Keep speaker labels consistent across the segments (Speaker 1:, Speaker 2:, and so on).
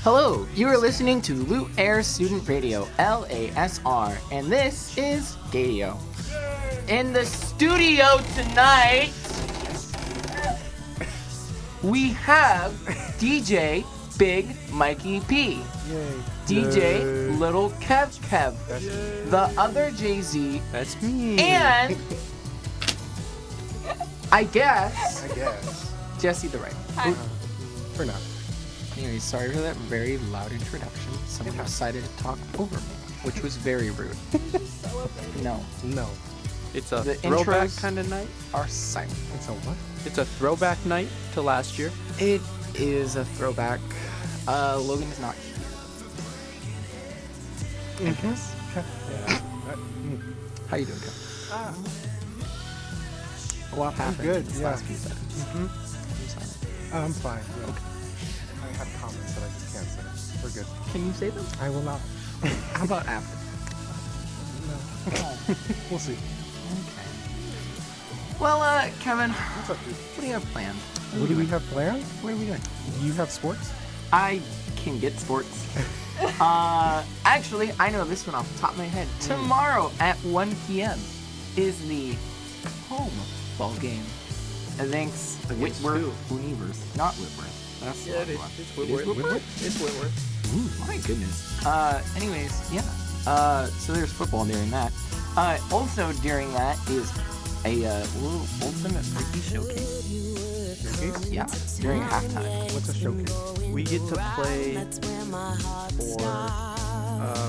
Speaker 1: Hello, you are listening to Loot Air Student Radio, LASR, and this is Gaydio. In the studio tonight, we have DJ Big Mikey P,
Speaker 2: Yay.
Speaker 1: DJ Little Kev, the other Jay-Z,
Speaker 2: That's me.
Speaker 1: and I guess Jesse the Right.
Speaker 2: For now.
Speaker 1: Anyways, sorry for that very loud introduction. Someone decided to talk over me, which was very rude. No.
Speaker 3: It's a
Speaker 1: The
Speaker 3: throwback
Speaker 1: intros
Speaker 3: kind of night.
Speaker 1: are silent.
Speaker 2: It's a what?
Speaker 3: It's a throwback night to last year.
Speaker 1: It is a throwback. Logan is not here. How you doing, Kev? A lot happened
Speaker 2: good,
Speaker 1: these
Speaker 2: yeah.
Speaker 1: last few seconds.
Speaker 2: I'm fine. Yeah. Okay. I have comments that I just can't say. We're good.
Speaker 1: Can you say them?
Speaker 2: I will not.
Speaker 1: How about after?
Speaker 2: No. We'll see.
Speaker 1: Okay. Well, Kevin,
Speaker 2: What's up, dude?
Speaker 1: what do you have planned?
Speaker 2: What do we have planned?
Speaker 1: What are we doing?
Speaker 2: You have sports?
Speaker 1: I can get sports. Actually, I know this one off the top of my head. Tomorrow at 1 p.m. is the home ball game against Whitworth Universe. Not Whitworth. That's the other one.
Speaker 3: It's
Speaker 1: It is Whitworth?
Speaker 3: It's Whitworth.
Speaker 1: Ooh, my goodness. Anyways, yeah. So there's football during that. Also during that is a little ultimate rookie showcase.
Speaker 2: Showcase?
Speaker 1: Yeah, during halftime.
Speaker 2: What's a showcase?
Speaker 3: We get to play for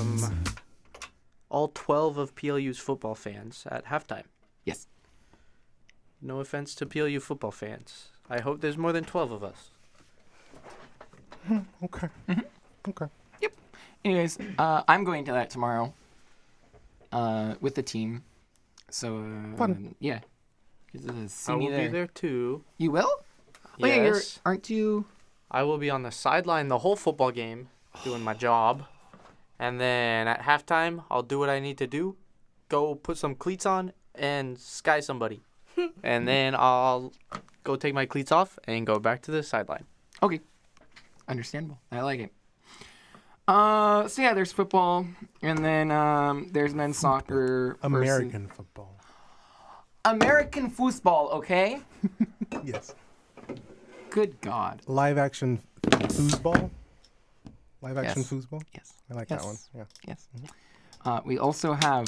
Speaker 3: all 12 of PLU's football fans at halftime.
Speaker 1: Yes.
Speaker 3: No offense to PLU football fans. I hope there's more than 12 of us.
Speaker 2: Okay. Okay.
Speaker 1: Anyways, I'm going to that tomorrow with the team. So,
Speaker 2: Fun.
Speaker 1: yeah. See
Speaker 3: I
Speaker 1: me
Speaker 3: will be there too.
Speaker 1: You will? Oh, yeah,
Speaker 3: Yes.
Speaker 1: aren't you?
Speaker 3: I will be on the sideline the whole football game doing my job. And then at halftime, I'll do what I need to do. Go put some cleats on and sky somebody. And then I'll go take my cleats off and go back to the sideline.
Speaker 1: Okay. Understandable. I like it. So yeah, there's football, and then there's men's soccer.
Speaker 2: American football.
Speaker 1: American football, okay?
Speaker 2: Yes.
Speaker 1: Good God.
Speaker 2: Live action foosball? Live action
Speaker 1: Yes.
Speaker 2: foosball?
Speaker 1: Yes.
Speaker 2: I like
Speaker 1: Yes.
Speaker 2: that one. Yeah.
Speaker 1: Yes. We also have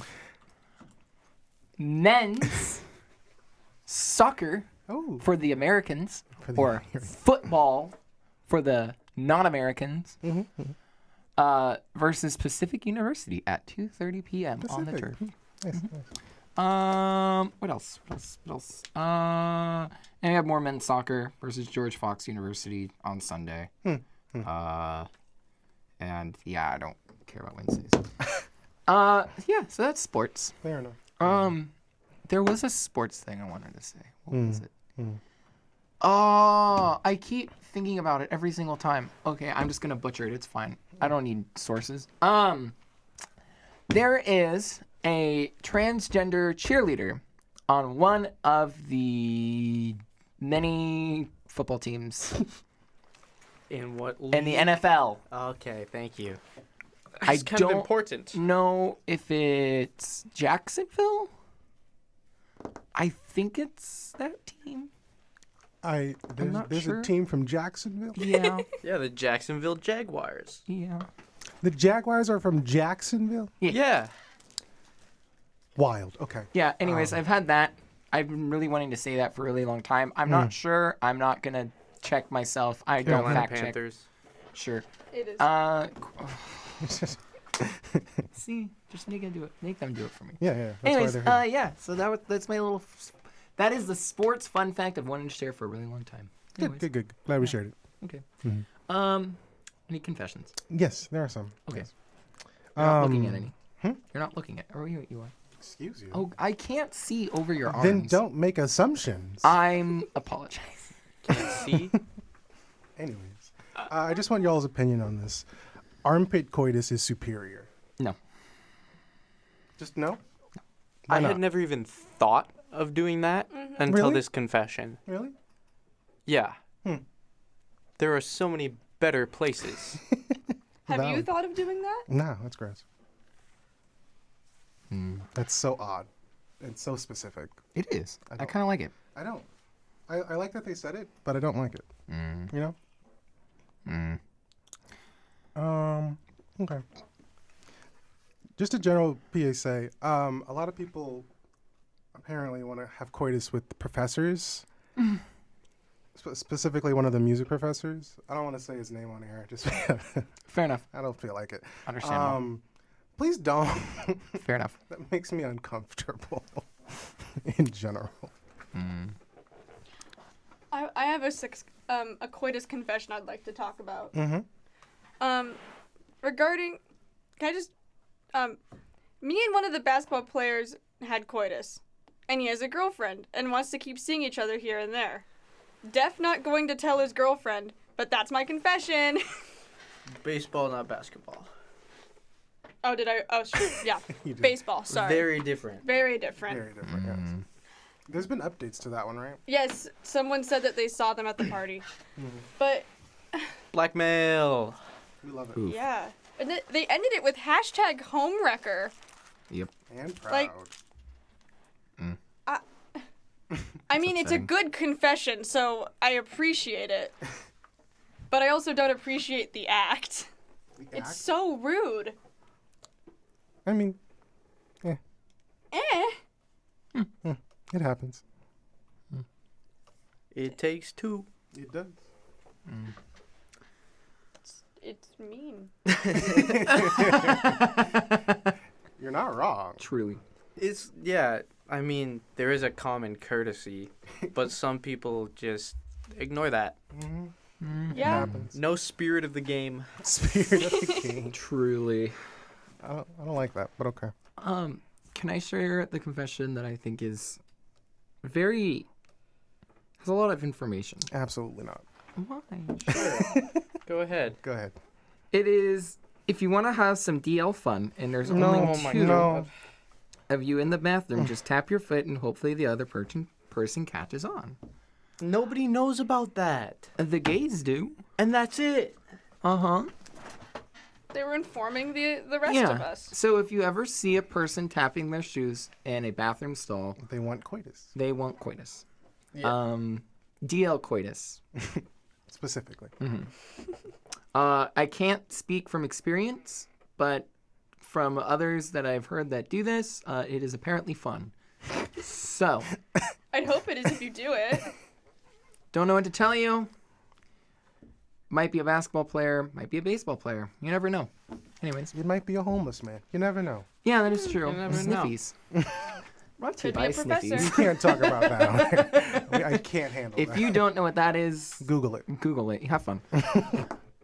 Speaker 1: men's soccer
Speaker 2: Oh.
Speaker 1: for the Americans,
Speaker 2: For the
Speaker 1: or
Speaker 2: Americans.
Speaker 1: football for the non-Americans, versus Pacific University at 2:30 p.m. on the
Speaker 2: Pacific.
Speaker 1: turf.
Speaker 2: Nice.
Speaker 1: What else? And we have more men's soccer versus George Fox University on Sunday. And yeah, I don't care about Wednesdays. Yeah, so that's sports.
Speaker 2: Fair enough.
Speaker 1: There was a sports thing I wanted to say. What was it? Oh, I keep thinking about it every single time. Okay, I'm just gonna butcher it. It's fine. I don't need sources. There is a transgender cheerleader on one of the many football teams
Speaker 3: In what
Speaker 1: in the NFL.
Speaker 3: Okay, thank you.
Speaker 1: I
Speaker 3: It's kind of
Speaker 1: don't
Speaker 3: important.
Speaker 1: know if it's Jacksonville. I think it's that team.
Speaker 2: There's
Speaker 1: sure.
Speaker 2: a team from Jacksonville.
Speaker 1: Yeah,
Speaker 3: Yeah, the Jacksonville Jaguars.
Speaker 1: yeah.
Speaker 2: The Jaguars are from Jacksonville?
Speaker 3: Yeah.
Speaker 2: Wild. Okay.
Speaker 1: Yeah, anyways, I've had that. I've been really wanting to say that for a really long time. I'm not sure. I'm not going to check myself. I don't
Speaker 3: Carolina
Speaker 1: fact check.
Speaker 3: Panthers.
Speaker 1: Sure.
Speaker 4: It is.
Speaker 1: See, just make them do it. Make them do it for me.
Speaker 2: Yeah. That's
Speaker 1: Anyways,
Speaker 2: why they're here.
Speaker 1: yeah. So that's my little. That is the sports fun fact I've wanted to share for a really long time. Anyways,
Speaker 2: Good. Glad we shared it.
Speaker 1: Okay.
Speaker 2: Mhm.
Speaker 1: Any confessions?
Speaker 2: Yes, there are some.
Speaker 1: Okay.
Speaker 2: Yes.
Speaker 1: You're not looking at any.
Speaker 2: hmm?
Speaker 1: You're not looking at. Or you are.
Speaker 2: Excuse you.
Speaker 1: Oh, I can't see over your arms.
Speaker 2: Then don't make assumptions.
Speaker 1: I'm apologizing.
Speaker 3: Can't see.
Speaker 2: Anyways, I just want y'all's opinion on this. Armpit coitus is superior.
Speaker 1: No.
Speaker 2: Just no?
Speaker 3: I
Speaker 2: Why
Speaker 3: had
Speaker 2: not?
Speaker 3: never even thought of doing that until
Speaker 2: Really?
Speaker 3: this confession.
Speaker 2: Really?
Speaker 3: Yeah.
Speaker 2: Hmm.
Speaker 3: There are so many better places.
Speaker 4: Have you
Speaker 2: Valid.
Speaker 4: thought of doing that?
Speaker 2: No, that's gross. That's so odd. It's so specific.
Speaker 1: It is.
Speaker 2: I
Speaker 1: I
Speaker 2: don't-
Speaker 1: kind of like it.
Speaker 2: I don't. I like that they said it, but I don't like it. You know? Okay. Just a general PSA. A lot of people apparently want to have coitus with professors. Specifically, one of the music professors. I don't want to say his name on air. Just
Speaker 1: Fair enough.
Speaker 2: I don't feel like it.
Speaker 1: Understandable.
Speaker 2: Please don't.
Speaker 1: Fair enough.
Speaker 2: That makes me uncomfortable in general.
Speaker 4: I have a coitus confession I'd like to talk about. Regarding, can I just, me and one of the basketball players had coitus, and he has a girlfriend and wants to keep seeing each other here and there. Def not going to tell his girlfriend, but that's my confession.
Speaker 3: Baseball, not basketball.
Speaker 4: Oh, did I? Oh, sure. Yeah.
Speaker 2: You did.
Speaker 4: Baseball, sorry.
Speaker 3: Very different.
Speaker 4: Very different.
Speaker 2: Very different, yes. There's been updates to that one, right?
Speaker 4: Yes, someone said that they saw them at the party. But,
Speaker 3: Blackmail.
Speaker 2: We love it.
Speaker 1: Oof.
Speaker 4: yeah. And they ended it with hashtag homewrecker.
Speaker 1: Yep.
Speaker 2: And proud.
Speaker 4: Like- I mean, it's a
Speaker 1: upsetting.
Speaker 4: good confession, so I appreciate it. But I also don't appreciate the act.
Speaker 2: The
Speaker 4: It's
Speaker 2: act?
Speaker 4: so rude.
Speaker 2: I mean,
Speaker 4: Eh.
Speaker 2: it happens.
Speaker 3: It takes two.
Speaker 2: It does.
Speaker 4: It's mean.
Speaker 2: You're not wrong.
Speaker 1: Truly.
Speaker 3: It's, yeah, I mean, there is a common courtesy, but some people just ignore that.
Speaker 4: Yeah.
Speaker 2: Happens.
Speaker 3: No spirit of the game.
Speaker 2: Spirit of the game.
Speaker 1: Truly.
Speaker 2: I don't like that, but okay.
Speaker 1: Can I share the confession that I think is has a lot of information?
Speaker 2: Absolutely not.
Speaker 1: Why?
Speaker 3: Go ahead.
Speaker 2: Go ahead.
Speaker 1: It is, if you want to have some DL fun, and there's only two
Speaker 2: No.
Speaker 1: of you in the bathroom, just tap your foot and hopefully the other person catches on.
Speaker 3: Nobody knows about that.
Speaker 1: The gays do.
Speaker 3: And that's it.
Speaker 1: Uh-huh.
Speaker 4: They were informing the rest
Speaker 1: Yeah.
Speaker 4: of us.
Speaker 1: So if you ever see a person tapping their shoes in a bathroom stall,
Speaker 2: They want coitus,
Speaker 1: they want coitus.
Speaker 3: Yeah.
Speaker 1: DL coitus.
Speaker 2: specifically.
Speaker 1: I can't speak from experience, but from others that I've heard that do this, it is apparently fun. So,
Speaker 4: I'd hope it is if you do it.
Speaker 1: don't know what to tell you. Might be a basketball player, might be a baseball player. You never know. Anyways.
Speaker 2: It might be a homeless man. You never know.
Speaker 1: Yeah, that is true.
Speaker 3: You never know.
Speaker 1: Sniffies. Brought to you
Speaker 4: Could be
Speaker 1: by
Speaker 4: a professor.
Speaker 1: Sniffies.
Speaker 2: You can't talk about that. I can't handle
Speaker 1: If
Speaker 2: that.
Speaker 1: you don't know what that is,
Speaker 2: Google it.
Speaker 1: Google it. Have fun.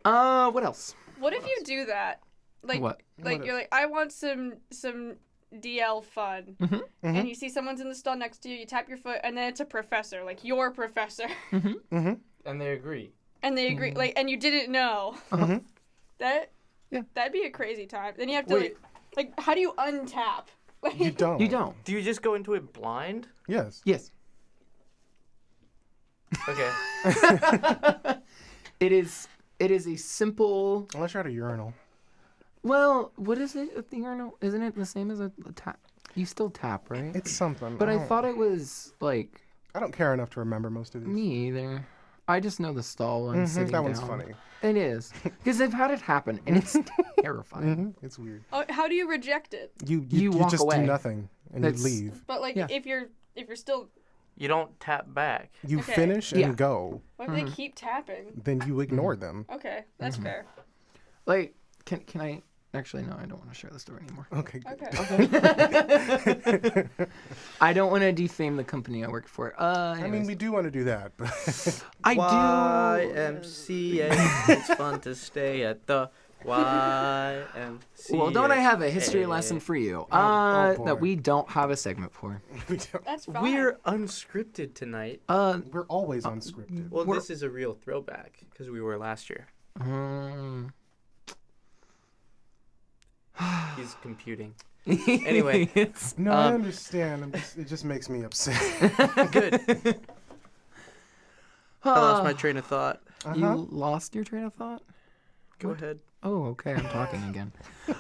Speaker 1: What else?
Speaker 4: What if you do that? Like,
Speaker 1: What?
Speaker 4: Like you're like, I want some DL fun, and you see someone's in the stall next to you. You tap your foot, and then it's a professor, like your professor,
Speaker 3: And they agree.
Speaker 4: and they agree. Like, and you didn't know. That
Speaker 1: Yeah.
Speaker 4: that'd be a crazy time. Then you have to
Speaker 3: Wait.
Speaker 4: like how do you untap? Like,
Speaker 2: You don't.
Speaker 1: You don't.
Speaker 3: Do you just go into it blind?
Speaker 2: Yes.
Speaker 1: Yes.
Speaker 3: Okay.
Speaker 1: It is a simple.
Speaker 2: Unless you're at a urinal.
Speaker 1: Well, what is it at the urinal? Isn't it the same as a tap? You still tap, right?
Speaker 2: It's something.
Speaker 1: But I
Speaker 2: don't-
Speaker 1: thought it was like
Speaker 2: I don't care enough to remember most of these.
Speaker 1: me either. I just know the stall one sitting
Speaker 2: That one's
Speaker 1: down.
Speaker 2: funny.
Speaker 1: It is because I've had it happen and it's terrifying.
Speaker 2: It's weird.
Speaker 4: oh, how do you reject it?
Speaker 2: You
Speaker 1: walk
Speaker 2: just
Speaker 1: away.
Speaker 2: do nothing and
Speaker 1: That's-
Speaker 2: you leave.
Speaker 4: But like
Speaker 1: Yeah.
Speaker 4: if you're still,
Speaker 3: You don't tap back.
Speaker 2: You
Speaker 4: Okay.
Speaker 2: finish and
Speaker 1: Yeah.
Speaker 2: go.
Speaker 4: what if they keep tapping?
Speaker 2: Then you ignore them.
Speaker 4: Okay, that's fair.
Speaker 1: Like, can I? Actually, no, I don't want to share the story anymore.
Speaker 2: Okay. Good.
Speaker 4: Okay.
Speaker 1: I don't want to defame the company I work for.
Speaker 2: I mean,
Speaker 1: Anyways.
Speaker 2: we do want to do that, but
Speaker 1: I do.
Speaker 3: YMCA. It's fun to stay at the YMCA.
Speaker 1: Well, don't I have a history lesson for you?
Speaker 2: boy.
Speaker 1: That we don't have a segment for.
Speaker 2: we don't.
Speaker 4: That's fine.
Speaker 3: We're unscripted tonight.
Speaker 2: We're always unscripted.
Speaker 3: Well,
Speaker 1: we're-
Speaker 3: this is a real throwback because we were last year. He's computing. Anyway.
Speaker 2: No, I understand. It just makes me upset.
Speaker 3: Good. I lost my train of thought.
Speaker 1: You lost your train of thought?
Speaker 3: Go ahead.
Speaker 1: Oh, okay. I'm talking again.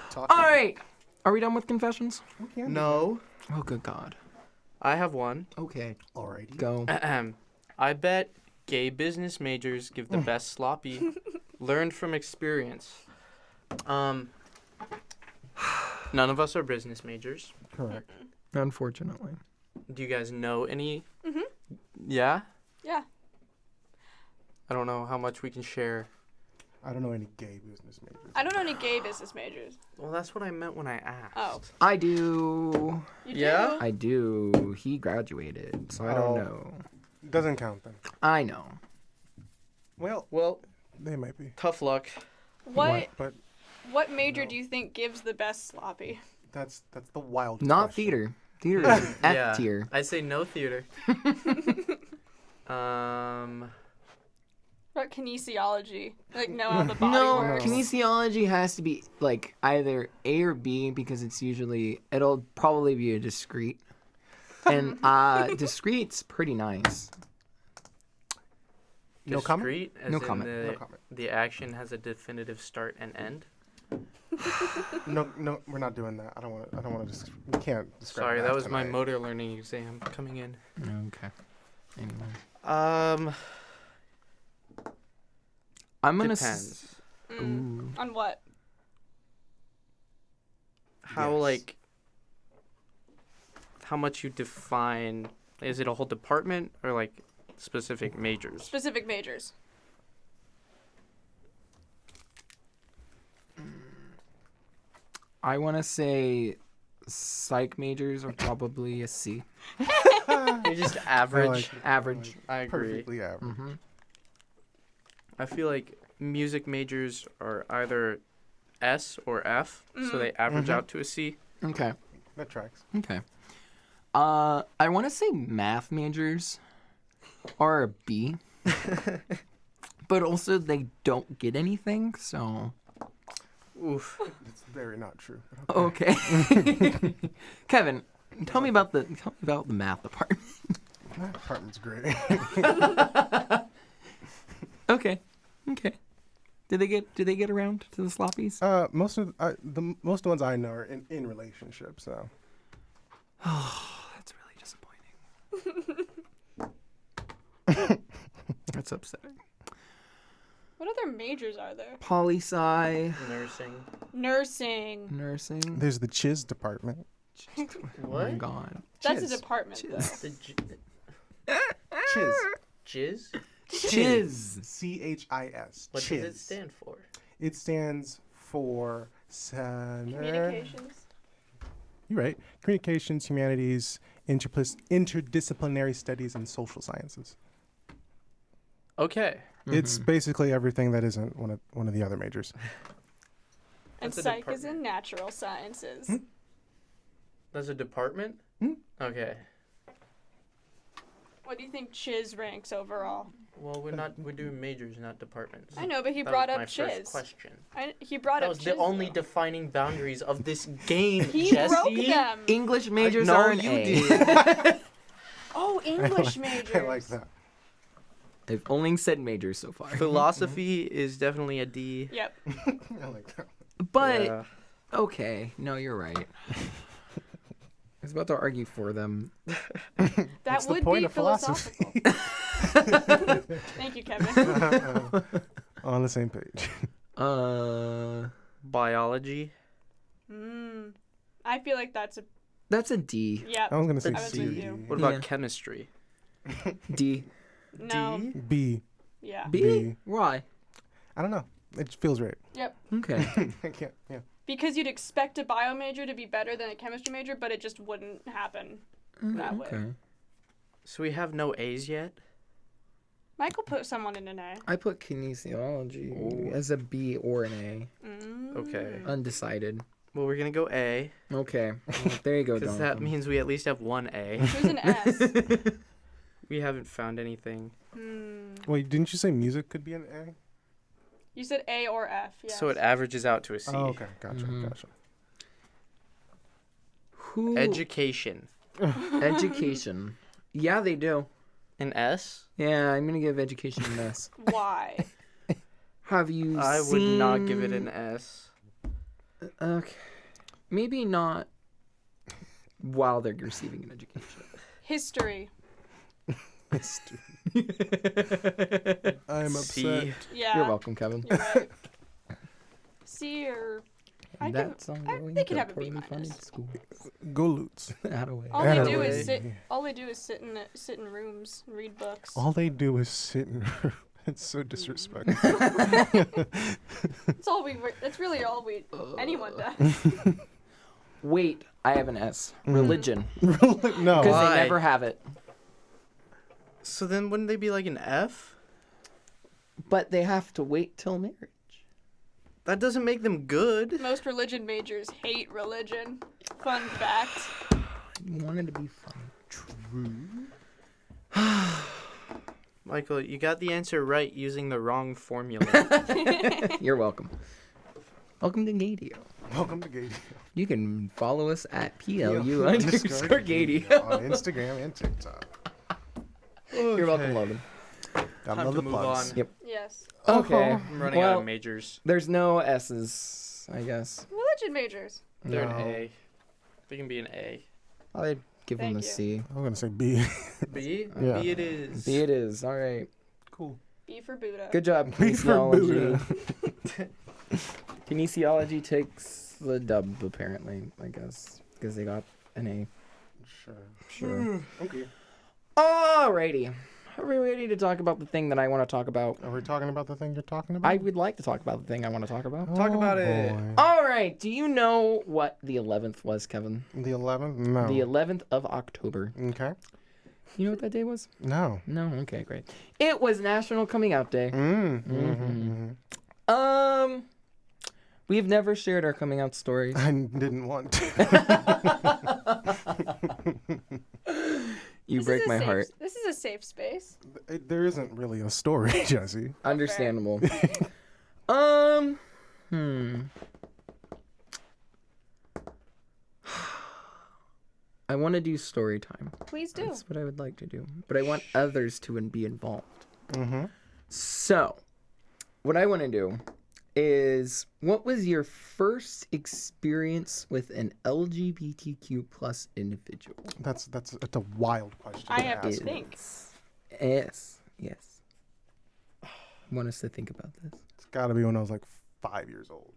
Speaker 2: Talking.
Speaker 1: All right. Are we done with confessions?
Speaker 2: We can do
Speaker 3: No.
Speaker 1: Oh, good God.
Speaker 3: I have one.
Speaker 1: Okay.
Speaker 2: that. Alrighty.
Speaker 1: Go.
Speaker 3: I bet gay business majors give the best sloppy. Learned from experience. None of us are business majors.
Speaker 2: Correct.
Speaker 1: Unfortunately.
Speaker 3: Do you guys know any?
Speaker 4: Mhm.
Speaker 3: Yeah?
Speaker 4: Yeah.
Speaker 3: I don't know how much we can share.
Speaker 2: I don't know any gay business majors.
Speaker 4: I don't know any gay business majors.
Speaker 3: Well, that's what I meant when I asked.
Speaker 4: Oh.
Speaker 1: I do.
Speaker 4: You
Speaker 3: Yeah?
Speaker 4: do?
Speaker 1: I do. He graduated, so I don't
Speaker 2: Oh.
Speaker 1: know.
Speaker 2: Doesn't count then.
Speaker 1: I know.
Speaker 2: Well,
Speaker 3: Well,
Speaker 2: they might be.
Speaker 3: tough luck.
Speaker 2: But
Speaker 4: What major
Speaker 2: No.
Speaker 4: do you think gives the best sloppy?
Speaker 2: that's the wild.
Speaker 1: Not
Speaker 2: question.
Speaker 1: theater. Theater is
Speaker 3: Yeah.
Speaker 1: F tier.
Speaker 3: I say no theater.
Speaker 4: What kinesiology? Like know how the body
Speaker 1: No,
Speaker 4: works.
Speaker 1: kinesiology has to be like either A or B because it'll probably be a discrete. And discrete's pretty nice.
Speaker 2: No comment?
Speaker 3: Discrete, as
Speaker 1: No
Speaker 3: in
Speaker 1: comment.
Speaker 3: The,
Speaker 2: No comment.
Speaker 3: the action has a definitive start and end.
Speaker 2: No, we're not doing that. I don't want to. We can't describe.
Speaker 3: Sorry, that was my
Speaker 2: tonight.
Speaker 3: motor learning exam coming in.
Speaker 1: Okay. Anyway. I'm gonna.
Speaker 3: Depends.
Speaker 1: Ooh.
Speaker 4: On what?
Speaker 3: How
Speaker 2: Yes.
Speaker 3: like how much you define? Is it a whole department or like specific majors?
Speaker 4: Specific majors.
Speaker 1: I want to say psych majors are probably a C.
Speaker 3: You're just average.
Speaker 2: like it.
Speaker 1: Average.
Speaker 3: I agree.
Speaker 2: Perfectly average.
Speaker 1: Mm-hmm.
Speaker 3: I feel like music majors are either S or F, so they average out to a C.
Speaker 1: Okay.
Speaker 2: That tracks.
Speaker 1: Okay. I want to say math majors are a B. But also they don't get anything, so
Speaker 3: Oof.
Speaker 2: It's very not true. but okay.
Speaker 1: okay. Kevin, tell me about the math department.
Speaker 2: That department's great.
Speaker 1: Okay. Okay. Did they get around to the sloppies?
Speaker 2: Most of the ones I know are in relationships. So
Speaker 1: That's really disappointing. That's upsetting.
Speaker 4: What other majors are there?
Speaker 1: Poli-sci,
Speaker 3: Nursing.
Speaker 4: Nursing.
Speaker 1: nursing.
Speaker 2: there's the chiz department.
Speaker 1: Oh my
Speaker 3: What?
Speaker 1: god.
Speaker 4: That's
Speaker 2: Chiz.
Speaker 4: a department though.
Speaker 3: The
Speaker 2: Chiz.
Speaker 3: jizz?
Speaker 1: Chiz.
Speaker 2: CHIS.
Speaker 3: What
Speaker 2: Chiz.
Speaker 3: does it stand for?
Speaker 2: It stands for
Speaker 4: Communications.
Speaker 2: You're right. Communications, humanities, interdisciplinary studies, and social sciences.
Speaker 3: Okay.
Speaker 2: It's basically everything that isn't one of the other majors.
Speaker 4: And
Speaker 3: That's a
Speaker 4: psych is
Speaker 3: department.
Speaker 4: in natural sciences.
Speaker 3: That's a department?
Speaker 2: Hmm?
Speaker 3: Okay.
Speaker 4: What do you think Chiz ranks overall?
Speaker 3: Well, we're doing majors, not departments.
Speaker 4: I know, but he
Speaker 3: That
Speaker 4: brought
Speaker 3: was
Speaker 4: up
Speaker 3: my
Speaker 4: Chiz.
Speaker 3: first question.
Speaker 4: He brought
Speaker 3: That
Speaker 4: up
Speaker 3: was
Speaker 4: Chiz.
Speaker 3: the only
Speaker 4: though.
Speaker 3: defining boundaries of this game,
Speaker 4: He
Speaker 3: Jesse.
Speaker 4: broke them.
Speaker 1: English majors
Speaker 3: No,
Speaker 1: are an
Speaker 3: you
Speaker 1: A.
Speaker 3: did.
Speaker 4: Oh, English majors.
Speaker 2: I like that.
Speaker 1: They've only said majors so far.
Speaker 3: Philosophy is definitely a D.
Speaker 4: Yep.
Speaker 2: I like that.
Speaker 1: But
Speaker 3: Yeah.
Speaker 1: okay, no, you're right. I was about to argue for them.
Speaker 4: That
Speaker 2: That's the
Speaker 4: would
Speaker 2: point
Speaker 4: be
Speaker 2: of
Speaker 4: philosophical.
Speaker 2: philosophy.
Speaker 4: Thank you, Kevin.
Speaker 2: On the same page.
Speaker 3: Biology.
Speaker 4: I feel like that's a
Speaker 1: That's a D.
Speaker 4: yep.
Speaker 2: I was gonna say
Speaker 4: I was
Speaker 2: C.
Speaker 4: with you.
Speaker 3: What about
Speaker 1: Yeah.
Speaker 3: chemistry?
Speaker 1: D.
Speaker 4: No.
Speaker 3: D?
Speaker 2: B.
Speaker 4: Yeah.
Speaker 1: B?
Speaker 2: B.
Speaker 1: Why?
Speaker 2: I don't know. It just feels right.
Speaker 4: Yep.
Speaker 1: Okay.
Speaker 2: I can't. Yeah.
Speaker 4: Because you'd expect a bio major to be better than a chemistry major, but it just wouldn't happen that way.
Speaker 1: Okay.
Speaker 3: So we have no A's yet?
Speaker 4: Michael put someone in an A.
Speaker 1: I put kinesiology
Speaker 3: Ooh.
Speaker 1: as a B or an
Speaker 3: Okay.
Speaker 1: A. Undecided.
Speaker 3: Well, we're going to go A.
Speaker 1: Okay. Well, there you go,
Speaker 3: Because that
Speaker 1: Jonathan.
Speaker 3: means we at least have one A.
Speaker 4: Who's an S?
Speaker 3: We haven't found anything.
Speaker 2: Wait, didn't you say music could be an A?
Speaker 4: You said A or F. Yes.
Speaker 3: So it averages out to a C.
Speaker 2: Oh, okay. Gotcha. Gotcha.
Speaker 1: Who?
Speaker 3: Education.
Speaker 1: Education. Yeah, they do.
Speaker 3: An S?
Speaker 1: Yeah, I'm gonna give education an S.
Speaker 4: Why?
Speaker 1: Have you
Speaker 3: I
Speaker 1: seen...
Speaker 3: would not give it an S.
Speaker 1: Okay. Maybe not while they're receiving an education.
Speaker 4: History.
Speaker 2: I'm
Speaker 3: C.
Speaker 2: upset.
Speaker 4: Yeah.
Speaker 1: You're welcome, Kevin.
Speaker 4: You're right. C or I can.
Speaker 1: That's all
Speaker 4: they can have a B
Speaker 1: poorly funded
Speaker 4: minus.
Speaker 1: school.
Speaker 2: Go Lutz.
Speaker 1: Out of way.
Speaker 4: All they
Speaker 2: Atta
Speaker 4: do
Speaker 2: way.
Speaker 4: is sit. All they do is sit in rooms and read books.
Speaker 2: All they do is sit and it's so disrespectful.
Speaker 4: That's all we. That's really all anyone does.
Speaker 1: Wait, I have an S. Religion.
Speaker 2: No.
Speaker 1: Because
Speaker 3: Why?
Speaker 1: they never have it.
Speaker 3: So then wouldn't they be like an F?
Speaker 1: But they have to wait till marriage.
Speaker 3: That doesn't make them good.
Speaker 4: Most religion majors hate religion. Fun fact.
Speaker 1: You wanted to be fun.
Speaker 3: Michael, you got the answer right using the wrong formula.
Speaker 1: You're welcome. Welcome to Gaydio.
Speaker 2: Welcome to Gaydio.
Speaker 1: You can follow us at PLU_Gaydio.
Speaker 2: On Instagram and TikTok.
Speaker 1: You're welcome, Logan.
Speaker 2: Gotta
Speaker 3: Time
Speaker 2: love
Speaker 3: to
Speaker 2: the
Speaker 3: move
Speaker 2: plugs.
Speaker 3: on.
Speaker 1: Yep.
Speaker 4: Yes.
Speaker 1: Okay.
Speaker 3: I'm running out of majors.
Speaker 1: There's no S's, I guess.
Speaker 4: Religion majors.
Speaker 3: They're
Speaker 2: No.
Speaker 3: an A. They can be an A.
Speaker 1: I'd give them a
Speaker 4: Thank you.
Speaker 1: C.
Speaker 2: I'm gonna say B.
Speaker 3: B?
Speaker 2: Yeah.
Speaker 3: B it is.
Speaker 1: B it is. All right.
Speaker 2: Cool.
Speaker 4: B for Buddha.
Speaker 1: Good job,
Speaker 2: B for
Speaker 1: kinesiology.
Speaker 2: Buddha.
Speaker 1: Kinesiology takes the dub, apparently, I guess, because they got an A. Sure.
Speaker 2: Okay.
Speaker 1: Alrighty. Are we ready to talk about the thing that I want to talk about?
Speaker 2: Are we talking about the thing you're talking about?
Speaker 1: I would like to talk about the thing I want to talk about.
Speaker 3: Talk about it.
Speaker 2: boy.
Speaker 1: All right. Do you know what the 11th was, Kevin?
Speaker 2: The 11th? No.
Speaker 1: The 11th of October.
Speaker 2: Okay.
Speaker 1: You know what that day was?
Speaker 2: No.
Speaker 1: No? Okay, great. It was National Coming Out Day. We've never shared our coming out stories.
Speaker 2: I didn't want to.
Speaker 1: You
Speaker 4: This
Speaker 1: break
Speaker 4: is a
Speaker 1: my
Speaker 4: safe-
Speaker 1: heart.
Speaker 4: This is a safe space.
Speaker 2: There isn't really a story, Jesse.
Speaker 1: Understandable. I want to do story time.
Speaker 4: Please do.
Speaker 1: That's what I would like to do. But I want others to be involved.
Speaker 2: Mm-hmm.
Speaker 1: So, what I want to do is, what was your first experience with an LGBTQ plus individual?
Speaker 2: That's a wild question.
Speaker 4: I have to
Speaker 2: ask.
Speaker 4: think.
Speaker 1: Yes. I want us to think about this.
Speaker 2: It's got to be when I was like 5 years old.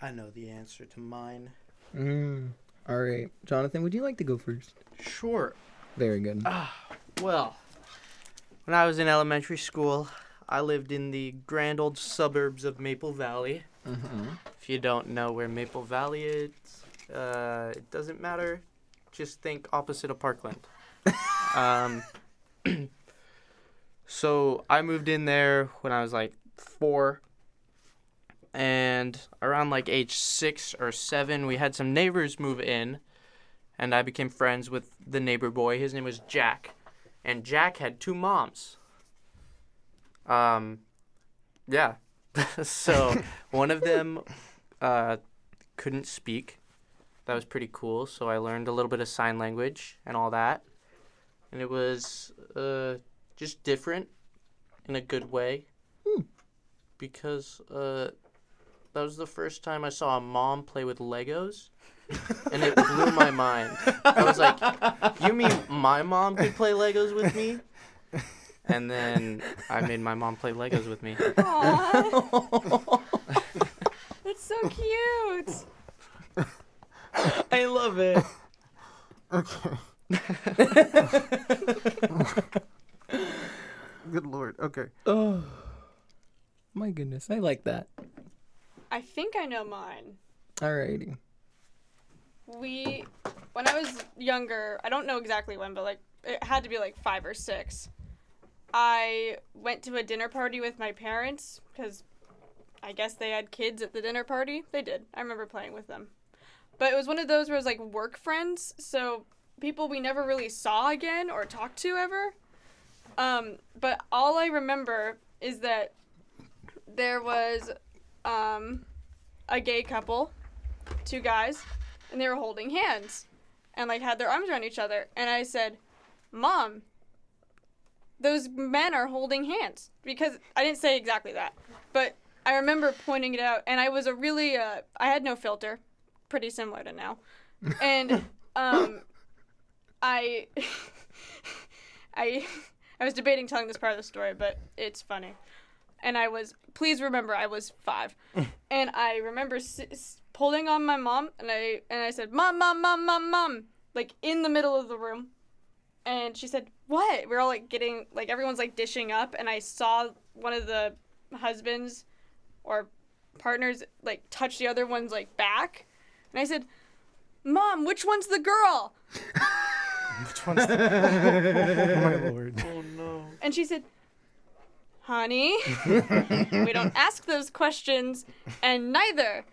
Speaker 3: I know the answer to mine.
Speaker 1: All right. Jonathan, would you like to go first?
Speaker 3: Sure.
Speaker 1: Very good.
Speaker 3: Well, when I was in elementary school, I lived in the grand old suburbs of Maple Valley. If you don't know where Maple Valley is, it doesn't matter. Just think opposite of Parkland. So I moved in there when I was like 4. And around like age 6 or 7, we had some neighbors move in. And I became friends with the neighbor boy. His name was Jack. And Jack had 2 moms. Yeah. So one of them couldn't speak. That was pretty cool. So I learned a little bit of sign language and all that. And it was just different in a good way. Because that was the first time I saw a mom play with Legos. And it blew my mind. I was like, you mean my mom could play Legos with me? And then I made my mom play Legos with me.
Speaker 4: Aww. That's so cute.
Speaker 1: I love it.
Speaker 2: Good Lord. Okay.
Speaker 1: Oh, my goodness. I like that.
Speaker 4: I think I know mine.
Speaker 1: Alrighty.
Speaker 4: When I was younger, I don't know exactly when, but like it had to be like 5 or 6. I went to a dinner party with my parents because I guess they had kids at the dinner party. They did. I remember playing with them. But it was one of those where it was like work friends, so people we never really saw again or talked to ever. But all I remember is that there was a gay couple, 2 guys, and they were holding hands and like had their arms around each other. And I said, "Mom, those men are holding hands. Because I didn't say exactly that, but I remember pointing it out, and I was I had no filter, pretty similar to now. And I was debating telling this part of the story, but it's funny. And please remember, I was 5. And I remember pulling on my mom, and I said, "Mom, mom, mom, mom, mom," like in the middle of the room. And she said, "What?" We're all like everyone's like dishing up, and I saw one of the husbands or partners like touch the other one's like back. And I said, "Mom, which one's the girl?"
Speaker 2: Which one's oh my lord.
Speaker 3: Oh no.
Speaker 4: And she said, "Honey, we don't ask those questions, and neither."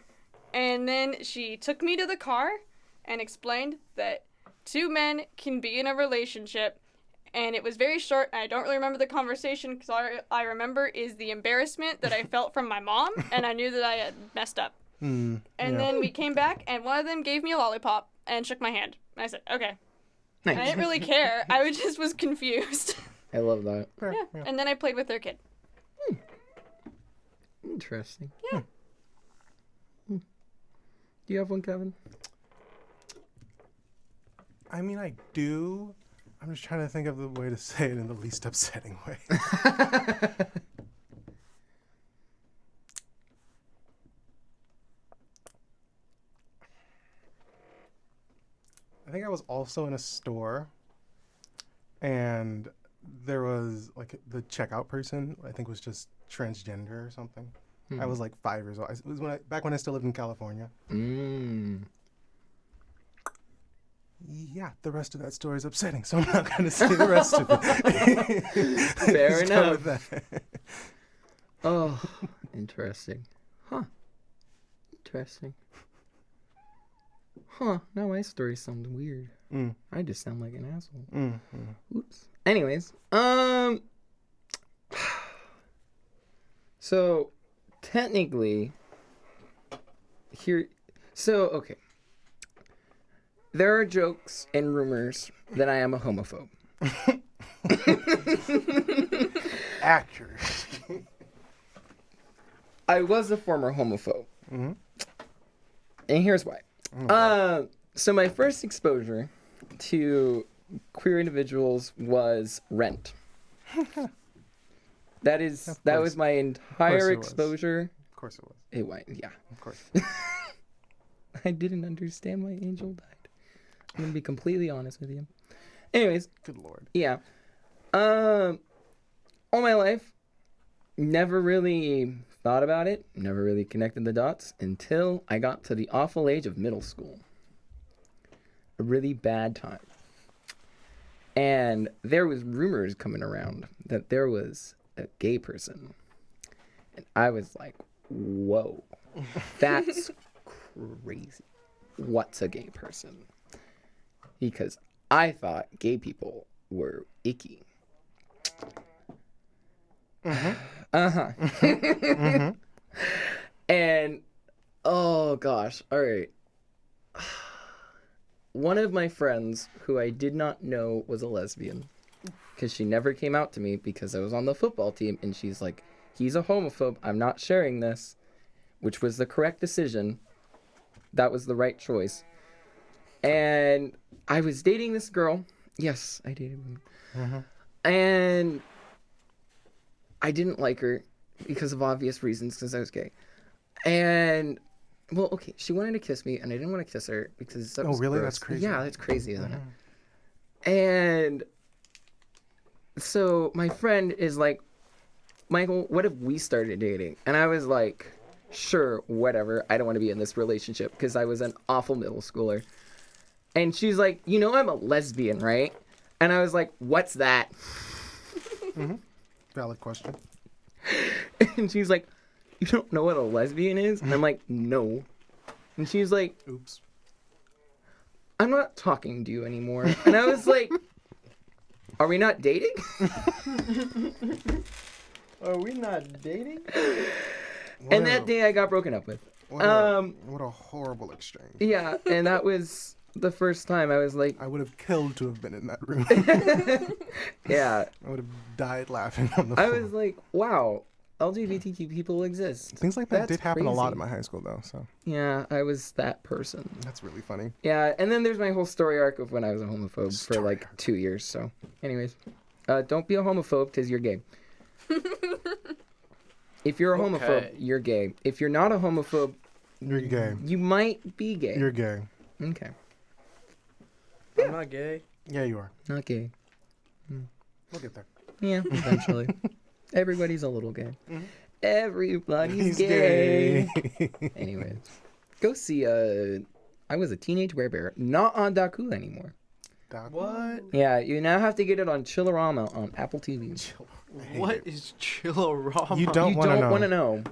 Speaker 4: And then she took me to the car and explained that 2 men can be in a relationship, and it was very short, and I don't really remember the conversation, because all I remember is the embarrassment that I felt from my mom, and I knew that I had messed up. And then we came back, and one of them gave me a lollipop and shook my hand. And I said, "Okay."
Speaker 1: Nice.
Speaker 4: I didn't really care. I just was confused.
Speaker 5: I love that.
Speaker 4: Yeah. And then I played with their kid.
Speaker 5: Interesting.
Speaker 4: Yeah.
Speaker 5: Do you have one, Kevin?
Speaker 2: I mean, I do. I'm just trying to think of the way to say it in the least upsetting way. I think I was also in a store, and there was like the checkout person, I think was just transgender or something. I was like 5 years old. It was back when I still lived in California. Yeah, the rest of that story is upsetting, so I'm not going to say the rest of it.
Speaker 5: Fair
Speaker 2: Just go
Speaker 5: enough.
Speaker 2: with that.
Speaker 5: Oh, interesting. Huh. Interesting. Huh. Now my story sounds weird. I just sound like an asshole. Oops. Anyways, so technically, okay. There are jokes and rumors that I am a homophobe.
Speaker 2: Accurate.
Speaker 5: I was a former homophobe. And here's why. So my first exposure to queer individuals was Rent. That was my entire exposure.
Speaker 2: Of course it was.
Speaker 5: It was, yeah.
Speaker 2: Of course.
Speaker 5: I didn't understand why Angel died. I'm gonna be completely honest with you. Anyways,
Speaker 2: Good Lord.
Speaker 5: yeah. All my life, never really thought about it, never really connected the dots until I got to the awful age of middle school. A really bad time. And there was rumors coming around that there was a gay person. And I was like, whoa, that's crazy. What's a gay person? Because I thought gay people were icky. And, oh gosh, all right. One of my friends who I did not know was a lesbian, because she never came out to me because I was on the football team, and she's like, "He's a homophobe, I'm not sharing this," which was the correct decision. That was the right choice. And I was dating this girl. Yes, I dated women. And I didn't like her because of obvious reasons, because I was gay. And, well, okay, she wanted to kiss me, and I didn't want to kiss her because that was
Speaker 2: really?
Speaker 5: gross.
Speaker 2: That's crazy.
Speaker 5: Yeah, that's crazy, isn't it? And so my friend is like, "Michael, what if we started dating?" And I was like, "Sure, whatever. I don't want to be in this relationship," because I was an awful middle schooler. And she's like, "You know I'm a lesbian, right?" And I was like, "What's that?"
Speaker 2: Valid question.
Speaker 5: And she's like, "You don't know what a lesbian is?" And I'm like, "No." And she's like,
Speaker 2: Oops.
Speaker 5: "I'm not talking to you anymore." And I was like, "Are we not dating?"
Speaker 3: Are we not dating?
Speaker 5: And that day I got broken up with.
Speaker 2: What a horrible exchange.
Speaker 5: Yeah, and that was the first time. I was like,
Speaker 2: I would have killed to have been in that room.
Speaker 5: yeah.
Speaker 2: I would have died laughing on the
Speaker 5: I
Speaker 2: floor.
Speaker 5: was like, wow, LGBTQ people exist.
Speaker 2: Things like that
Speaker 5: That's
Speaker 2: did happen a lot
Speaker 5: crazy.
Speaker 2: in my high school, though, so
Speaker 5: Yeah, I was that person.
Speaker 2: that's really funny.
Speaker 5: Yeah, and then there's my whole story arc of when I was a homophobe for
Speaker 2: Story
Speaker 5: like 2 years. So, anyways, don't be a homophobe because you're gay. If you're a homophobe,
Speaker 3: Okay.
Speaker 5: you're gay. If you're not a homophobe,
Speaker 2: You're gay.
Speaker 5: you might be gay.
Speaker 2: You're gay.
Speaker 5: Okay,
Speaker 3: I'm not gay.
Speaker 2: Yeah, you are.
Speaker 5: not gay.
Speaker 2: We'll get there.
Speaker 5: Yeah, eventually. Everybody's a little gay.
Speaker 2: Mhm.
Speaker 5: Everybody's
Speaker 2: He's
Speaker 5: gay.
Speaker 2: gay.
Speaker 5: Anyways, go see I Was a Teenage Werebear, not on Daku anymore.
Speaker 2: Doc,
Speaker 3: What?
Speaker 5: Yeah, you now have to get it on Chillerama on Apple TV.
Speaker 2: I hate
Speaker 3: What
Speaker 2: it.
Speaker 3: is Chillerama?
Speaker 2: You don't
Speaker 5: You
Speaker 2: want to
Speaker 5: don't
Speaker 2: know.
Speaker 5: want to know.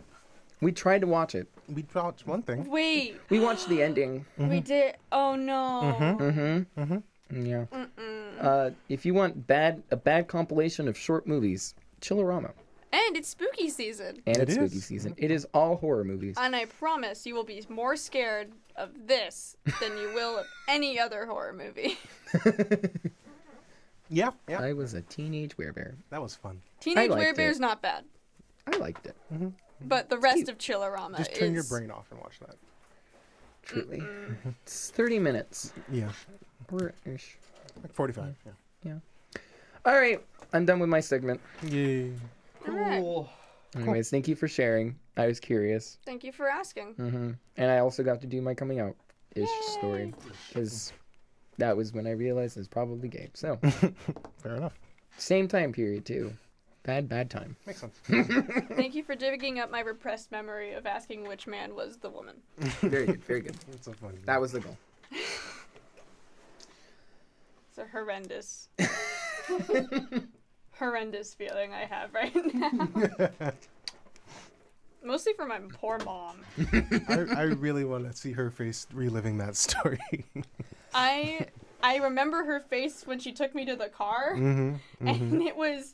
Speaker 5: We tried to watch it.
Speaker 2: We watched one thing.
Speaker 4: Wait,
Speaker 5: We watched the ending.
Speaker 4: we did. Oh no.
Speaker 5: Mm-hmm.
Speaker 2: Mm-hmm.
Speaker 5: Yeah.
Speaker 4: Mm-mm.
Speaker 5: If you want a bad compilation of short movies, Chillerama.
Speaker 4: And it's spooky season.
Speaker 5: And
Speaker 2: It
Speaker 5: it's spooky
Speaker 2: is.
Speaker 5: season. It is all horror movies.
Speaker 4: And I promise you will be more scared of this than you will of any other horror movie.
Speaker 2: Yeah, yeah.
Speaker 5: I Was a Teenage Werebear.
Speaker 2: That was fun.
Speaker 4: Teenage
Speaker 5: liked
Speaker 4: Werebear's
Speaker 5: it.
Speaker 4: not bad,
Speaker 5: I liked it.
Speaker 4: but the rest of Chillerama
Speaker 2: Just
Speaker 4: is.
Speaker 2: turn your brain off and watch that.
Speaker 5: Truly. It's 30 minutes.
Speaker 2: Yeah,
Speaker 5: Or ish.
Speaker 2: like 45. Yeah.
Speaker 5: All right. I'm done with my segment.
Speaker 2: Yay.
Speaker 3: Cool.
Speaker 5: Anyways, thank you for sharing. I was curious.
Speaker 4: Thank you for asking.
Speaker 5: And I also got to do my coming out ish story. Because that was when I realized I was probably gay. So,
Speaker 2: Fair enough.
Speaker 5: same time period, too. Bad time.
Speaker 2: Makes sense.
Speaker 4: Thank you for digging up my repressed memory of asking which man was the woman.
Speaker 5: Very good. Very good.
Speaker 2: It's so funny.
Speaker 5: That was the goal.
Speaker 4: It's a horrendous, horrendous feeling I have right now. Mostly for my poor mom.
Speaker 2: I really want to see her face reliving that story.
Speaker 4: I remember her face when she took me to the car,
Speaker 2: Mm-hmm.
Speaker 4: and it was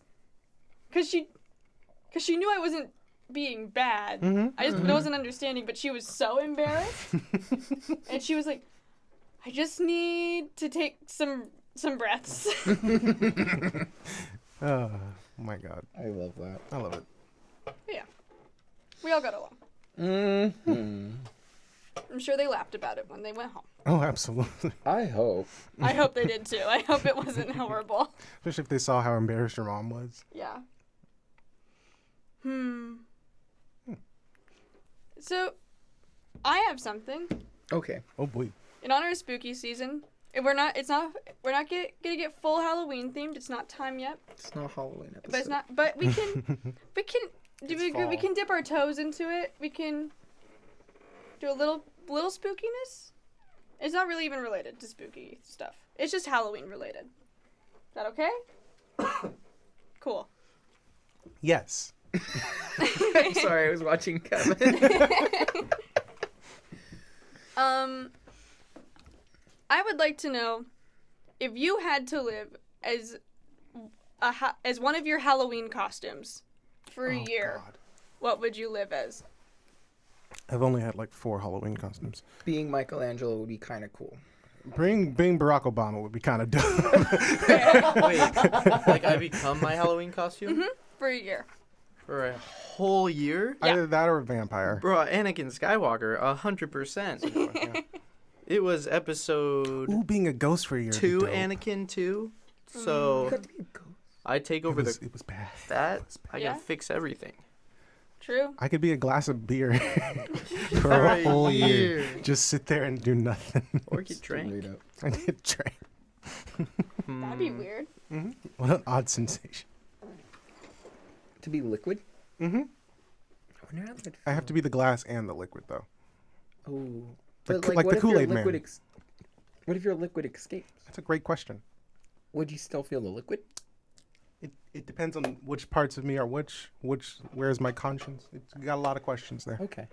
Speaker 4: because she knew I wasn't being bad. I just wasn't understanding, but she was so embarrassed, and she was like, "I just need to take some breaths."
Speaker 2: Oh my god.
Speaker 5: I love that.
Speaker 2: I love it.
Speaker 4: Yeah, we all got along.
Speaker 5: Mm-hmm.
Speaker 4: I'm sure they laughed about it when they went home.
Speaker 2: Oh, absolutely.
Speaker 5: I hope.
Speaker 4: I hope they did too. I hope it wasn't horrible.
Speaker 2: Especially if they saw how embarrassed your mom was.
Speaker 4: Yeah. So, I have something.
Speaker 5: Okay.
Speaker 2: Oh boy.
Speaker 4: In honor of spooky season, we're not gonna get full Halloween themed. It's not time yet,
Speaker 5: It's not Halloween episode.
Speaker 4: but it's not. But we can do we agree? We
Speaker 2: fall.
Speaker 4: can dip our toes into it. We can do a little spookiness. It's not really even related to spooky stuff. It's just Halloween related. Is that okay? Cool.
Speaker 2: Yes.
Speaker 5: I'm sorry, I was watching Kevin.
Speaker 4: I would like to know if you had to live as as one of your Halloween costumes for a
Speaker 2: Oh,
Speaker 4: year,
Speaker 2: God.
Speaker 4: what would you live as?
Speaker 2: I've only had like 4 Halloween costumes.
Speaker 5: Being Michelangelo would be kind of cool.
Speaker 2: Being Barack Obama would be kind of dumb.
Speaker 3: Wait, like I become my Halloween costume
Speaker 4: For a year.
Speaker 3: for a whole year?
Speaker 4: Yeah.
Speaker 2: Either that or a vampire.
Speaker 3: Bro, Anakin Skywalker, 100%.
Speaker 2: Yeah.
Speaker 3: It was episode
Speaker 2: Ooh, being a ghost for a year. would be
Speaker 3: 2,
Speaker 2: dope.
Speaker 3: Anakin 2. So I take over
Speaker 2: It was bad.
Speaker 3: that. I
Speaker 4: Yeah.
Speaker 3: can fix everything.
Speaker 4: True.
Speaker 2: I could be a glass of beer for a whole year. Just sit there and do nothing.
Speaker 3: Or get drank.
Speaker 2: I did drink.
Speaker 4: That'd be weird.
Speaker 2: What an odd sensation.
Speaker 5: To be liquid?
Speaker 2: Mm-hmm.
Speaker 5: I wonder how that'd
Speaker 2: I have to be the glass and the liquid, though.
Speaker 5: Oh.
Speaker 2: Like-
Speaker 5: But
Speaker 2: like
Speaker 5: what
Speaker 2: the
Speaker 5: if your
Speaker 2: Kool-Aid Man.
Speaker 5: liquid what if your liquid escapes?
Speaker 2: That's a great question.
Speaker 5: Would you still feel the liquid?
Speaker 2: It depends on which parts of me are which. Where's my conscience? It's got a lot of questions there.
Speaker 5: Okay.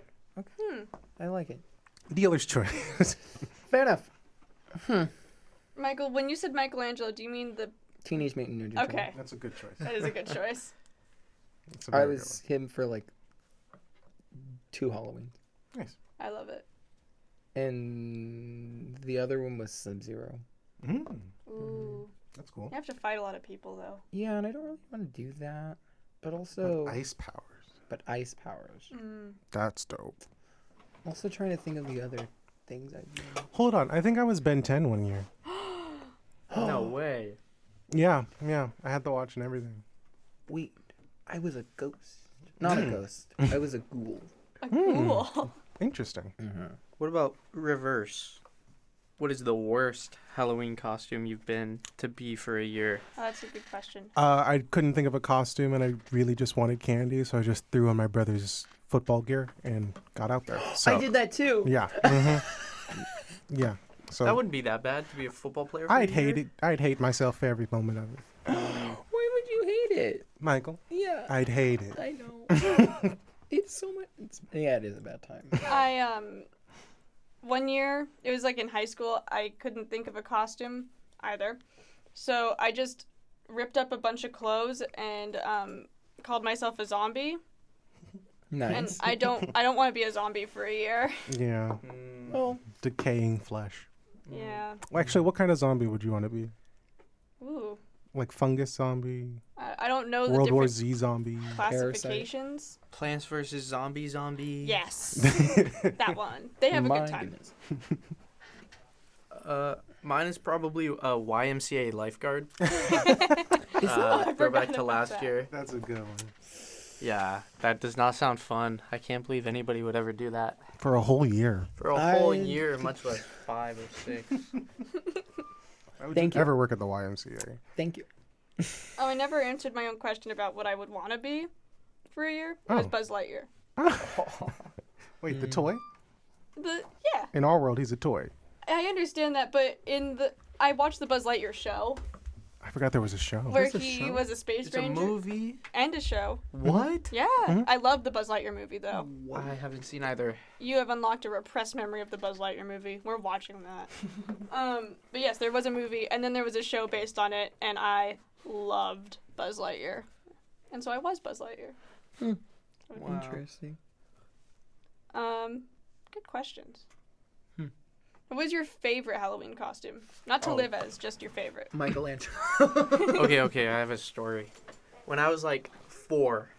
Speaker 5: I like it.
Speaker 2: Dealer's choice.
Speaker 5: Fair enough.
Speaker 4: Michael, when you said Michelangelo, do you mean the?
Speaker 5: Teenage Mutant Ninja Turtle.
Speaker 4: Okay,
Speaker 2: That's a good choice.
Speaker 4: that is a good choice.
Speaker 2: That's a
Speaker 5: I
Speaker 2: very good
Speaker 5: was him for like 2 Halloweens.
Speaker 2: one. Nice.
Speaker 4: I love it.
Speaker 5: And the other one was Sub-Zero.
Speaker 2: Mm,
Speaker 4: Ooh.
Speaker 2: that's cool.
Speaker 4: You have to fight a lot of people, though.
Speaker 5: Yeah, and I don't really want to do that. But also...
Speaker 2: Ice powers.
Speaker 5: ice powers.
Speaker 2: That's dope.
Speaker 5: Also trying to think of the other things I do.
Speaker 2: Hold on. I think I was Ben 10 one year.
Speaker 3: No way.
Speaker 2: Yeah. I had the watch and everything.
Speaker 5: Wait, I was a ghost. Not a ghost. I was a ghoul.
Speaker 4: A ghoul.
Speaker 2: Interesting.
Speaker 3: What about reverse? What is the worst Halloween costume you've been to be for a year?
Speaker 4: Oh, that's a good question.
Speaker 2: I couldn't think of a costume, and I really just wanted candy, so I just threw on my brother's football gear and got out there. So,
Speaker 5: I did that too.
Speaker 2: Yeah. Yeah. So
Speaker 3: That wouldn't be that bad to be a football player. For
Speaker 2: I'd
Speaker 3: a
Speaker 2: hate
Speaker 3: year.
Speaker 2: it. I'd hate myself for every moment of it.
Speaker 5: Why would you hate it?
Speaker 2: Michael,
Speaker 5: Yeah,
Speaker 2: I'd hate it.
Speaker 5: I know. It's so much. Yeah, it is a bad time.
Speaker 4: I one year, it was like in high school, I couldn't think of a costume either. So I just ripped up a bunch of clothes and called myself a zombie.
Speaker 5: Nice.
Speaker 4: And I don't want to be a zombie for a year.
Speaker 2: Yeah.
Speaker 5: Well,
Speaker 2: Decaying flesh.
Speaker 4: Yeah.
Speaker 2: Well, actually, what kind of zombie would you want to be?
Speaker 4: Ooh.
Speaker 2: Like fungus zombie,
Speaker 4: I don't know the
Speaker 2: World War
Speaker 4: different
Speaker 2: Z zombie.
Speaker 4: classifications.
Speaker 3: Plants vs. Zombie.
Speaker 4: Yes. That one. They have a
Speaker 5: my
Speaker 4: good time.
Speaker 5: goodness.
Speaker 3: Mine is probably a YMCA lifeguard.
Speaker 4: I
Speaker 3: Throwback
Speaker 4: forgot
Speaker 3: to
Speaker 4: about
Speaker 3: last
Speaker 4: that.
Speaker 3: year.
Speaker 2: That's a good one.
Speaker 3: Yeah, that does not sound fun. I can't believe anybody would ever do that
Speaker 2: For a whole year.
Speaker 3: for a whole
Speaker 5: I-
Speaker 3: year, much less 5 or 6.
Speaker 2: Why would
Speaker 5: Thank
Speaker 2: you
Speaker 5: you.
Speaker 2: ever work at the YMCA?
Speaker 5: Thank you.
Speaker 4: Oh, I never answered my own question about what I would want to be for a year. It was
Speaker 2: Oh.
Speaker 4: Buzz Lightyear.
Speaker 2: Wait, the toy?
Speaker 4: Yeah,
Speaker 2: In our world, he's a toy.
Speaker 4: I understand that, but I watched the Buzz Lightyear show
Speaker 2: I forgot there was a show.
Speaker 4: where
Speaker 3: there's a
Speaker 4: he
Speaker 3: show?
Speaker 4: was a space
Speaker 3: It's a
Speaker 4: ranger
Speaker 3: movie.
Speaker 4: and a show.
Speaker 3: What?
Speaker 4: Yeah, I love the Buzz Lightyear movie though.
Speaker 3: I haven't seen either.
Speaker 4: You have unlocked a repressed memory of the Buzz Lightyear movie. We're watching that. But yes, there was a movie, and then there was a show based on it, and I loved Buzz Lightyear, and so I was Buzz Lightyear.
Speaker 3: Wow.
Speaker 5: Interesting.
Speaker 4: Good questions. What was your favorite Halloween costume? Not to live as, just your favorite.
Speaker 5: Michelangelo.
Speaker 3: Okay, I have a story. When I was like 4,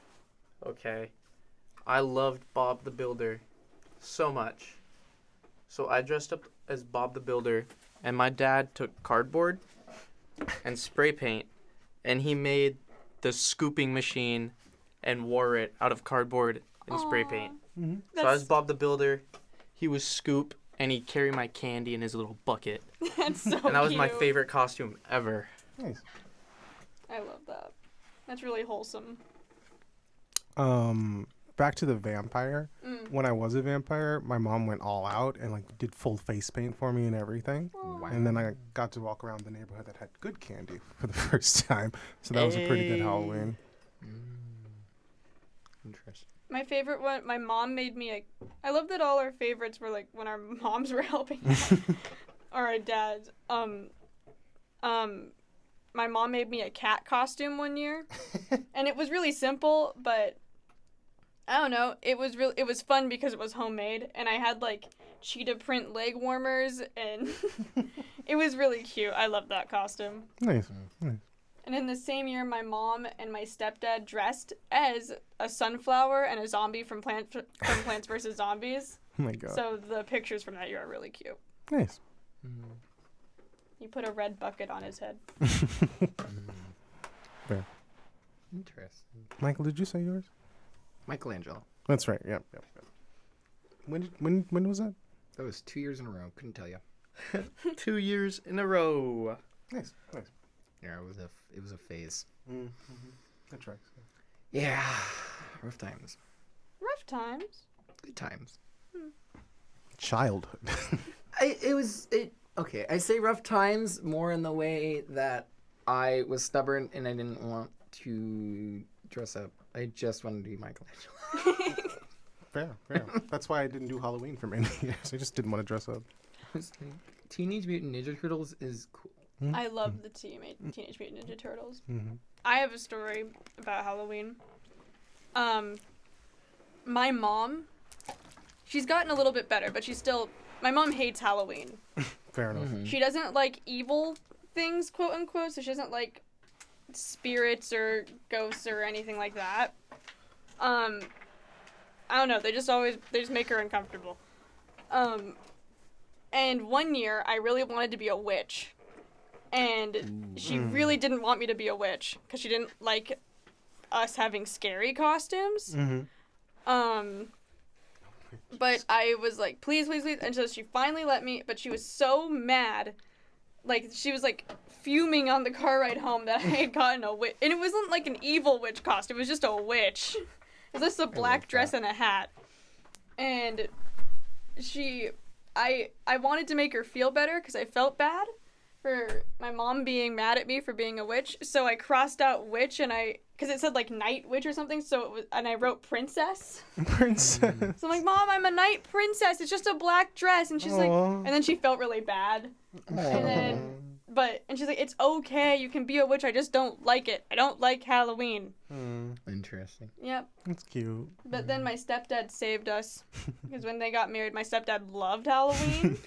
Speaker 3: okay, I loved Bob the Builder so much. So I dressed up as Bob the Builder, and my dad took cardboard and spray paint, and he made the scooping machine and wore it out of cardboard and spray paint. So I was Bob the Builder, he was Scoop, and he'd carry my candy in his little bucket.
Speaker 4: That's so
Speaker 3: And that was my
Speaker 4: cute.
Speaker 3: favorite costume ever.
Speaker 2: Nice.
Speaker 4: I love that. That's really wholesome.
Speaker 2: Back to the vampire. When I was a vampire, my mom went all out and like did full face paint for me and everything. And then I got to walk around the neighborhood that had good candy for the first time. So that was a pretty good
Speaker 3: Hey.
Speaker 2: Halloween.
Speaker 5: Interesting.
Speaker 4: My favorite one, my mom made me I love that all our favorites were like when our moms were helping or our dads. My mom made me a cat costume one year. And it was really simple, but I don't know. It was fun because it was homemade, and I had like cheetah print leg warmers, and it was really cute. I loved that costume.
Speaker 2: Nice.
Speaker 4: And in the same year, my mom and my stepdad dressed as a sunflower and a zombie from Plants vs. Zombies.
Speaker 2: Oh my god.
Speaker 4: So the pictures from that year are really cute.
Speaker 2: Nice.
Speaker 4: He put a red bucket on his head.
Speaker 5: Interesting.
Speaker 2: Michael, did you say yours?
Speaker 5: Michelangelo.
Speaker 2: That's right. Yep. When was that?
Speaker 5: That was 2 years in a row. Couldn't tell you.
Speaker 3: 2 years in a row.
Speaker 2: Nice.
Speaker 5: Yeah, it was a phase.
Speaker 2: That tracks.
Speaker 5: Yeah, rough times.
Speaker 4: Rough times.
Speaker 5: Good times.
Speaker 2: Childhood.
Speaker 5: Okay, I say rough times more in the way that I was stubborn and I didn't want to dress up. I just wanted to be Michelangelo.
Speaker 2: Fair. That's why I didn't do Halloween for many years. I just didn't want to dress up.
Speaker 5: Teenage Mutant Ninja Turtles is cool.
Speaker 4: I love the Teenage Mutant Ninja Turtles. I have a story about Halloween. My mom, she's gotten a little bit better, but she's still my mom hates Halloween.
Speaker 2: Fair enough.
Speaker 4: She doesn't like evil things, quote unquote, so she doesn't like spirits or ghosts or anything like that. I don't know, they just make her uncomfortable. And one year I really wanted to be a witch. And she really didn't want me to be a witch because she didn't like us having scary costumes. But I was like, please, please, please. And so she finally let me, but she was so mad. Like, she was like fuming on the car ride home that I had gotten a witch. And it wasn't like an evil witch costume, it was just a witch. It was just a black dress and a hat. And I wanted to make her feel better because I felt bad for my mom being mad at me for being a witch. So I crossed out witch because it said like night witch or something. And I wrote princess.
Speaker 2: Princess.
Speaker 4: So I'm like, Mom, I'm a night princess. It's just a black dress. And she's like, and then she felt really bad. And she's like, it's okay. You can be a witch. I just don't like it. I don't like Halloween.
Speaker 5: Interesting.
Speaker 4: Yep.
Speaker 2: That's cute.
Speaker 4: But then my stepdad saved us because when they got married, my stepdad loved Halloween.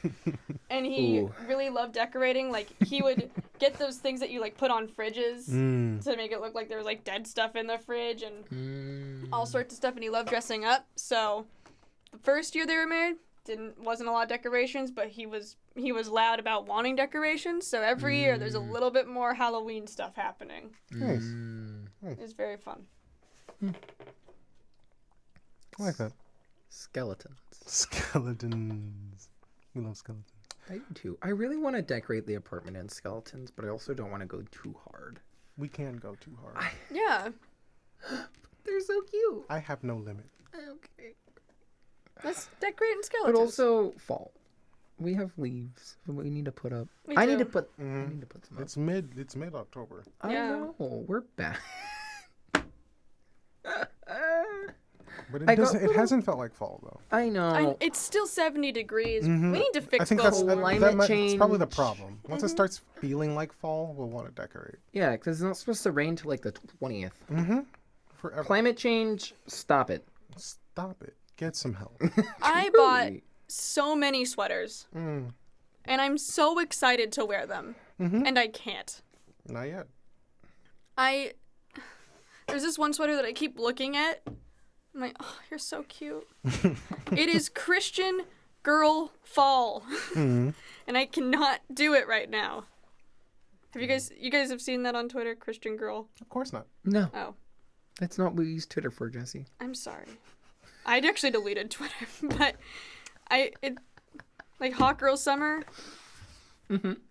Speaker 4: And he really loved decorating. Like, he would get those things that you, like, put on fridges to make it look like there was, like, dead stuff in the fridge and all sorts of stuff. And he loved dressing up. So the first year they were married, wasn't a lot of decorations, but he was loud about wanting decorations. So every year there's a little bit more Halloween stuff happening.
Speaker 2: Nice.
Speaker 4: It's very fun.
Speaker 2: I like that.
Speaker 5: Skeletons.
Speaker 2: Skeletons. We love skeletons.
Speaker 5: I do too. I really want to decorate the apartment in skeletons, but I also don't want to go too hard.
Speaker 2: We can go too hard.
Speaker 4: Yeah.
Speaker 5: They're so cute.
Speaker 2: I have no limit.
Speaker 5: Okay.
Speaker 4: Let's decorate in skeletons.
Speaker 5: But also fall. We have leaves we need to put up.
Speaker 4: We
Speaker 5: I
Speaker 4: do.
Speaker 5: need to put some up.
Speaker 2: It's mid October.
Speaker 5: I
Speaker 4: Yeah.
Speaker 5: know. We're back.
Speaker 2: But
Speaker 5: I got
Speaker 2: it hasn't felt like fall though.
Speaker 5: I know.
Speaker 4: It's still 70 degrees. We need to fix
Speaker 2: I think
Speaker 4: global
Speaker 2: that's
Speaker 4: warming.
Speaker 5: climate
Speaker 2: it's probably the
Speaker 5: change.
Speaker 2: problem. Once it starts feeling like fall, we'll want to decorate.
Speaker 5: Yeah, because it's not supposed to rain till like the 20th.
Speaker 2: Forever.
Speaker 5: Climate change, stop it.
Speaker 2: Stop it. Get some help.
Speaker 4: I bought so many sweaters. And I'm so excited to wear them. And I can't.
Speaker 2: Not yet.
Speaker 4: There's this one sweater that I keep looking at. I'm like, oh, you're so cute. It is Christian Girl Fall. And I cannot do it right now. Have you guys have seen that on Twitter, Christian Girl?
Speaker 2: Of course not.
Speaker 5: No,
Speaker 4: Oh,
Speaker 5: that's not what we use Twitter for, Jesse.
Speaker 4: I'm sorry. I'd actually deleted Twitter, but like Hot Girl Summer,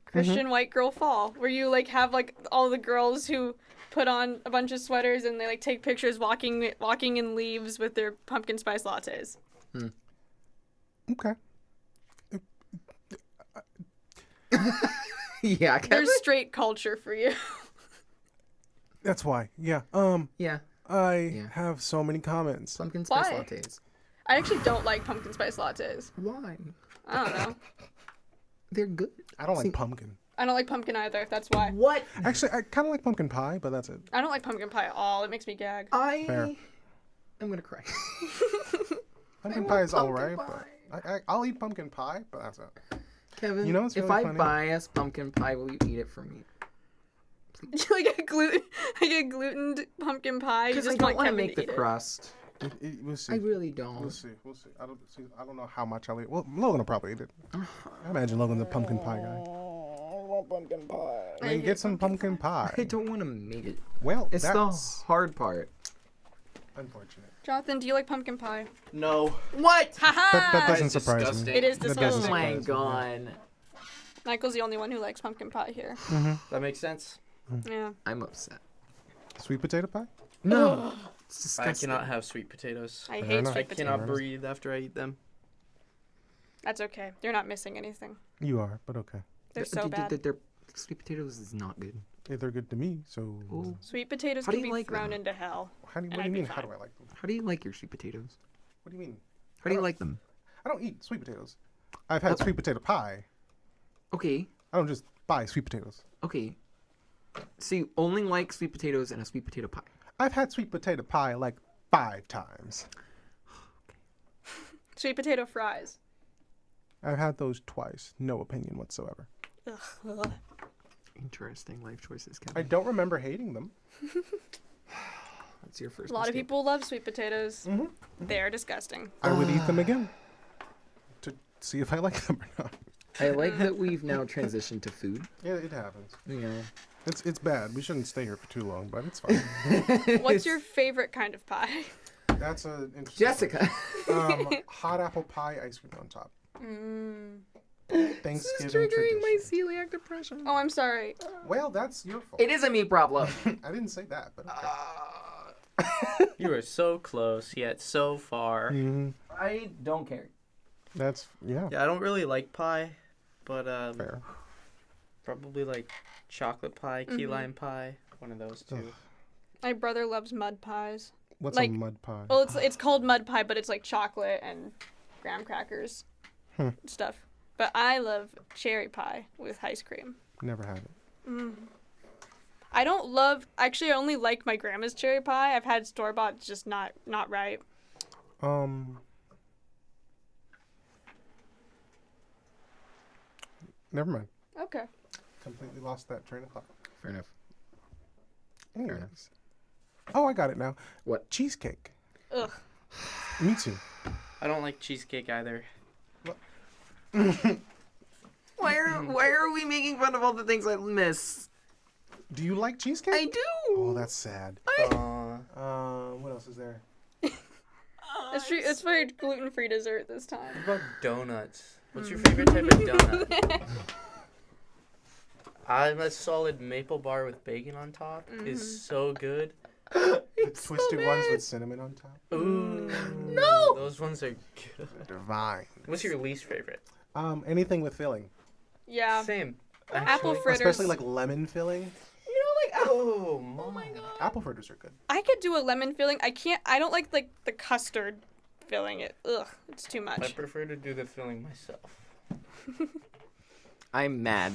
Speaker 4: Christian White Girl Fall, where you like have like all the girls who put on a bunch of sweaters and they like take pictures walking in leaves with their pumpkin spice lattes.
Speaker 2: Okay.
Speaker 5: Yeah, Kevin.
Speaker 4: There's straight culture for you.
Speaker 2: That's why. Yeah.
Speaker 5: Yeah,
Speaker 2: I have so many comments.
Speaker 5: pumpkin spice
Speaker 4: Why?
Speaker 5: lattes.
Speaker 4: I actually don't like pumpkin spice lattes.
Speaker 5: Why?
Speaker 4: I don't know.
Speaker 5: They're good.
Speaker 2: I don't like pumpkin.
Speaker 4: I don't like pumpkin either. That's why.
Speaker 5: What?
Speaker 2: Actually, I kind of like pumpkin pie, but that's it.
Speaker 4: I don't like pumpkin pie at all. It makes me gag.
Speaker 2: Fair.
Speaker 5: I'm gonna cry.
Speaker 2: Pumpkin
Speaker 5: want
Speaker 2: pie is
Speaker 5: pumpkin
Speaker 2: alright,
Speaker 5: pie.
Speaker 2: but I'll eat pumpkin pie, but that's it.
Speaker 5: Kevin,
Speaker 2: You know what's
Speaker 5: if
Speaker 2: really
Speaker 5: I
Speaker 2: funny?
Speaker 5: buy us pumpkin pie, will you eat it for me?
Speaker 4: like a glutened pumpkin pie. You
Speaker 5: Because I
Speaker 4: just
Speaker 5: don't
Speaker 4: want
Speaker 5: want to
Speaker 4: Kevin
Speaker 5: make the
Speaker 4: eat it.
Speaker 5: crust.
Speaker 2: We'll see.
Speaker 5: I really don't.
Speaker 2: We'll see. I don't know how much I'll eat. Well, Logan will probably eat it. I imagine Logan's a pumpkin pie guy.
Speaker 5: I want pumpkin pie.
Speaker 2: Then get some pumpkin pie.
Speaker 5: I don't want to make it.
Speaker 2: Well,
Speaker 5: It's the
Speaker 2: that's
Speaker 5: hard part.
Speaker 2: unfortunate.
Speaker 4: Jonathan, do you like pumpkin pie?
Speaker 3: No.
Speaker 5: What?
Speaker 4: Haha!
Speaker 2: That doesn't
Speaker 3: is
Speaker 2: surprise
Speaker 3: disgusting.
Speaker 2: me.
Speaker 4: It is
Speaker 2: That doesn't
Speaker 4: disgusting.
Speaker 5: Oh my
Speaker 2: surprise me.
Speaker 5: god.
Speaker 4: Michael's the only one who likes pumpkin pie here.
Speaker 3: That makes sense.
Speaker 4: Yeah.
Speaker 5: I'm upset.
Speaker 2: Sweet potato pie?
Speaker 5: No. It's
Speaker 3: I
Speaker 5: disgusting.
Speaker 3: cannot have sweet potatoes.
Speaker 4: I
Speaker 2: Fair
Speaker 4: hate
Speaker 2: enough.
Speaker 3: I
Speaker 4: sweet
Speaker 3: cannot
Speaker 4: potatoes.
Speaker 3: breathe after I eat them.
Speaker 4: That's okay. You're not missing anything.
Speaker 2: You are, but okay.
Speaker 4: They're so bad.
Speaker 5: Sweet potatoes is not good.
Speaker 2: Yeah, they're good to me. So,
Speaker 5: Ooh.
Speaker 4: Sweet potatoes
Speaker 5: How do
Speaker 4: can
Speaker 5: you
Speaker 4: be
Speaker 5: like
Speaker 4: thrown
Speaker 5: them?
Speaker 4: into hell.
Speaker 2: what do
Speaker 4: And
Speaker 2: you
Speaker 4: I'd be
Speaker 2: mean? How do
Speaker 4: fine.
Speaker 2: I like them?
Speaker 5: How do you like your sweet potatoes?
Speaker 2: What do you mean?
Speaker 5: How do you like them?
Speaker 2: I don't eat sweet potatoes. I've had sweet potato pie.
Speaker 5: Okay.
Speaker 2: I don't just buy sweet potatoes.
Speaker 5: Okay. So you only like sweet potatoes and a sweet potato pie.
Speaker 2: I've had sweet potato pie like 5 times.
Speaker 4: Sweet potato fries.
Speaker 2: I've had those twice. No opinion whatsoever.
Speaker 4: Ugh.
Speaker 5: Interesting life choices,
Speaker 2: I
Speaker 5: Kevin.
Speaker 2: don't remember hating them.
Speaker 5: That's your first
Speaker 4: A lot of
Speaker 5: mistake.
Speaker 4: people love sweet potatoes.
Speaker 2: Mm-hmm.
Speaker 4: They're disgusting.
Speaker 2: I would eat them again to see if I like them or not.
Speaker 5: I like that we've now transitioned to food.
Speaker 2: Yeah, it happens.
Speaker 5: You know.
Speaker 2: It's bad. We shouldn't stay here for too long, but it's fine.
Speaker 4: What's your favorite kind of pie?
Speaker 2: That's an interesting
Speaker 5: Jessica?
Speaker 2: hot apple pie, ice cream on top.
Speaker 4: Mm.
Speaker 2: Thanksgiving
Speaker 5: This is triggering my
Speaker 2: tradition.
Speaker 5: celiac depression.
Speaker 4: Oh, I'm sorry.
Speaker 2: Well, that's your fault.
Speaker 5: It is a me problem.
Speaker 2: I didn't say that, but okay.
Speaker 3: You were so close, yet so far.
Speaker 2: Mhm.
Speaker 5: I don't care.
Speaker 2: That's yeah,
Speaker 3: Yeah, I don't really like pie, but
Speaker 2: fair.
Speaker 3: probably like chocolate pie, key
Speaker 4: Mhm.
Speaker 3: lime pie, one of those two.
Speaker 2: Ugh.
Speaker 4: My brother loves mud pies.
Speaker 2: What's
Speaker 4: Like-
Speaker 2: a mud pie?
Speaker 4: Well, it's called mud pie, but it's like chocolate and graham crackers
Speaker 2: Hmm.
Speaker 4: stuff. But I love cherry pie with ice cream.
Speaker 2: Never had it.
Speaker 4: I don't love. Actually, I only like my grandma's cherry pie. I've had store bought. It's just not right.
Speaker 2: Never mind.
Speaker 4: Okay.
Speaker 2: Completely lost that train of thought.
Speaker 5: Fair enough.
Speaker 2: Anyways. Oh, I got it now.
Speaker 5: What?
Speaker 2: Cheesecake.
Speaker 4: Ugh.
Speaker 2: Me too.
Speaker 3: I don't like cheesecake either.
Speaker 5: Why are we making fun of all the things I miss?
Speaker 2: Do you like cheesecake?
Speaker 5: I do.
Speaker 2: Oh, that's sad. What else is there?
Speaker 4: It's for gluten-free dessert this time.
Speaker 3: What about donuts? What's your favorite type of donut? I'm a solid maple bar with bacon on top. Is so good.
Speaker 2: The twisted ones with cinnamon on top.
Speaker 3: Ooh.
Speaker 5: No!
Speaker 3: Those ones are good.
Speaker 2: Divine.
Speaker 3: What's your least favorite?
Speaker 2: Anything with filling.
Speaker 4: Yeah.
Speaker 3: Same.
Speaker 4: Apple
Speaker 3: actually.
Speaker 4: fritters.
Speaker 2: Especially like lemon filling.
Speaker 3: Oh my god.
Speaker 2: Apple fritters are good.
Speaker 4: I could do a lemon filling. I don't like the custard filling. It's too
Speaker 3: I
Speaker 4: much.
Speaker 3: prefer to do the filling myself.
Speaker 5: I'm mad.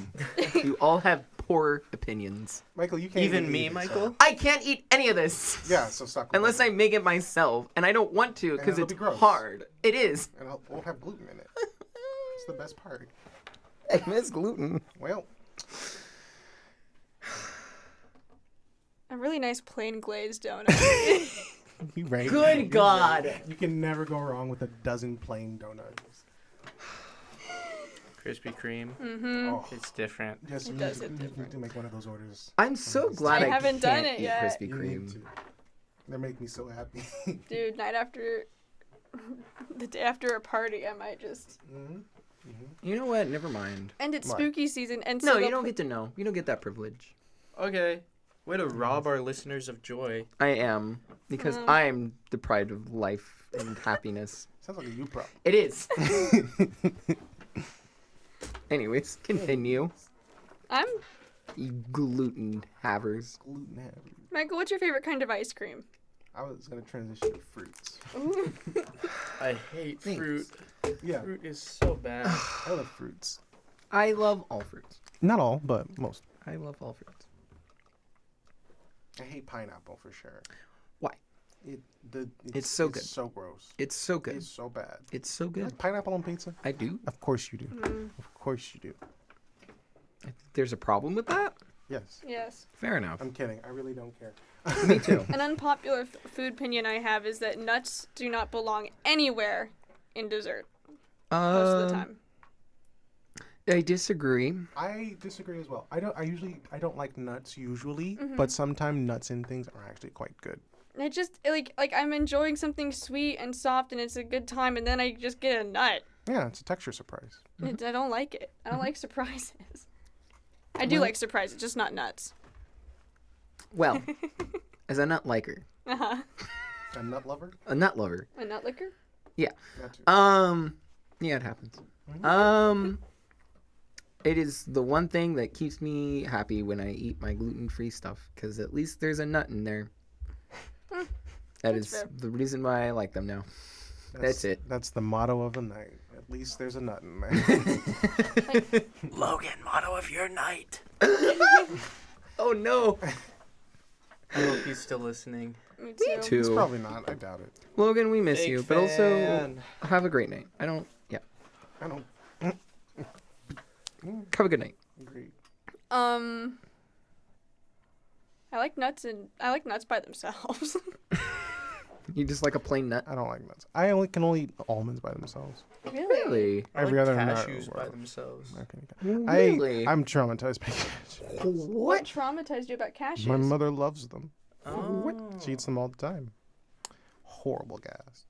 Speaker 5: You all have poor opinions.
Speaker 2: Michael, you can't
Speaker 3: Even
Speaker 2: eat
Speaker 3: me,
Speaker 2: it,
Speaker 3: Michael?
Speaker 2: so-
Speaker 5: I can't eat any of this.
Speaker 2: Yeah, so stop.
Speaker 5: Unless I make it myself, and I don't want to because
Speaker 2: it'll
Speaker 5: it's
Speaker 2: be gross.
Speaker 5: hard. It is.
Speaker 2: And it won't have gluten in it. It's the best part.
Speaker 5: I miss gluten.
Speaker 2: Well,
Speaker 4: A really nice plain glazed donut.
Speaker 2: you right.
Speaker 5: Good God.
Speaker 2: You can never go wrong with a dozen plain donuts.
Speaker 3: Krispy Kreme.
Speaker 2: Oh,
Speaker 3: It's different.
Speaker 2: just
Speaker 4: It
Speaker 2: you
Speaker 4: does
Speaker 2: need
Speaker 4: hit
Speaker 2: to- you
Speaker 4: different.
Speaker 2: need to make one of those orders.
Speaker 5: I'm so glad
Speaker 4: I
Speaker 5: I
Speaker 4: haven't
Speaker 5: can't
Speaker 4: done it
Speaker 5: eat
Speaker 4: yet.
Speaker 5: Krispy
Speaker 2: You need
Speaker 5: Kreme.
Speaker 2: to. They make me so happy.
Speaker 4: Dude, night after the day after a party, I might just.
Speaker 5: You know what? Never mind.
Speaker 4: And it's
Speaker 2: What?
Speaker 4: spooky season, and
Speaker 5: No,
Speaker 4: so
Speaker 5: you
Speaker 4: they'll
Speaker 5: don't
Speaker 4: put-
Speaker 5: get to know. You don't get that privilege.
Speaker 3: Okay. Way to rob our listeners of joy.
Speaker 5: I am because I am deprived of life and happiness.
Speaker 2: Sounds like a you problem.
Speaker 5: It is. Anyways, continue.
Speaker 4: I'm
Speaker 5: You gluten havers.
Speaker 2: Gluten heavy.
Speaker 4: Michael. What's your favorite kind of ice cream?
Speaker 2: I was gonna transition to fruits.
Speaker 3: I hate
Speaker 5: Thanks.
Speaker 3: fruit.
Speaker 2: Yeah,
Speaker 3: Fruit is so bad.
Speaker 2: I love fruits.
Speaker 5: I love all fruits.
Speaker 2: Not all, but most.
Speaker 5: I love all fruits.
Speaker 2: I hate pineapple for sure.
Speaker 5: Why?
Speaker 2: It's
Speaker 5: so good.
Speaker 2: It's so gross.
Speaker 5: It's so good.
Speaker 2: It's so bad.
Speaker 5: It's so good.
Speaker 2: Like pineapple on pizza?
Speaker 5: I do.
Speaker 2: Of course you do. Of course you do.
Speaker 5: There's a problem with that?
Speaker 2: Yes.
Speaker 4: Yes.
Speaker 5: Fair enough.
Speaker 2: I'm kidding. I really don't care.
Speaker 5: Me too.
Speaker 4: An unpopular food opinion I have is that nuts do not belong anywhere in dessert most of the time.
Speaker 5: I disagree.
Speaker 2: I disagree as well. I don't like nuts usually, but sometimes nuts in things are actually quite good.
Speaker 4: It just like I'm enjoying something sweet and soft and it's a good time, and then I just get a nut.
Speaker 2: Yeah, it's a texture surprise.
Speaker 4: I don't like it. I don't like surprises. I do like surprises, just not nuts.
Speaker 5: Well, as a nut liker,
Speaker 4: Uh-huh.
Speaker 2: A nut lover?
Speaker 5: a nut lover.
Speaker 4: A nut liquor?
Speaker 5: Yeah.
Speaker 2: That too.
Speaker 5: Yeah, it happens. It is the one thing that keeps me happy when I eat my gluten-free stuff, because at least there's a nut in there. That is
Speaker 4: fair.
Speaker 5: the reason why I like them now. That's it.
Speaker 2: That's the motto of the night. At least there's a nut in there.
Speaker 5: Logan, motto of your night. Oh no.
Speaker 3: I hope he's still listening.
Speaker 4: Me too.
Speaker 2: It's
Speaker 5: Too.
Speaker 2: probably not. I doubt it.
Speaker 5: Logan, we miss
Speaker 3: Big
Speaker 5: you, but also
Speaker 3: fan.
Speaker 5: have a great night. I don't. Yeah.
Speaker 2: I don't.
Speaker 5: Have a good night.
Speaker 2: Agreed.
Speaker 4: I like nuts by themselves.
Speaker 5: You just like a plain nut?
Speaker 2: I don't like nuts. can only eat almonds by themselves.
Speaker 5: Really?
Speaker 3: I
Speaker 2: Every
Speaker 3: like
Speaker 2: other nut.
Speaker 3: cashews by themselves.
Speaker 5: Really?
Speaker 2: I'm traumatized by cashews.
Speaker 4: What traumatized you about cashews?
Speaker 2: My mother loves them.
Speaker 3: Oh.
Speaker 2: She eats them all the time. Horrible gas.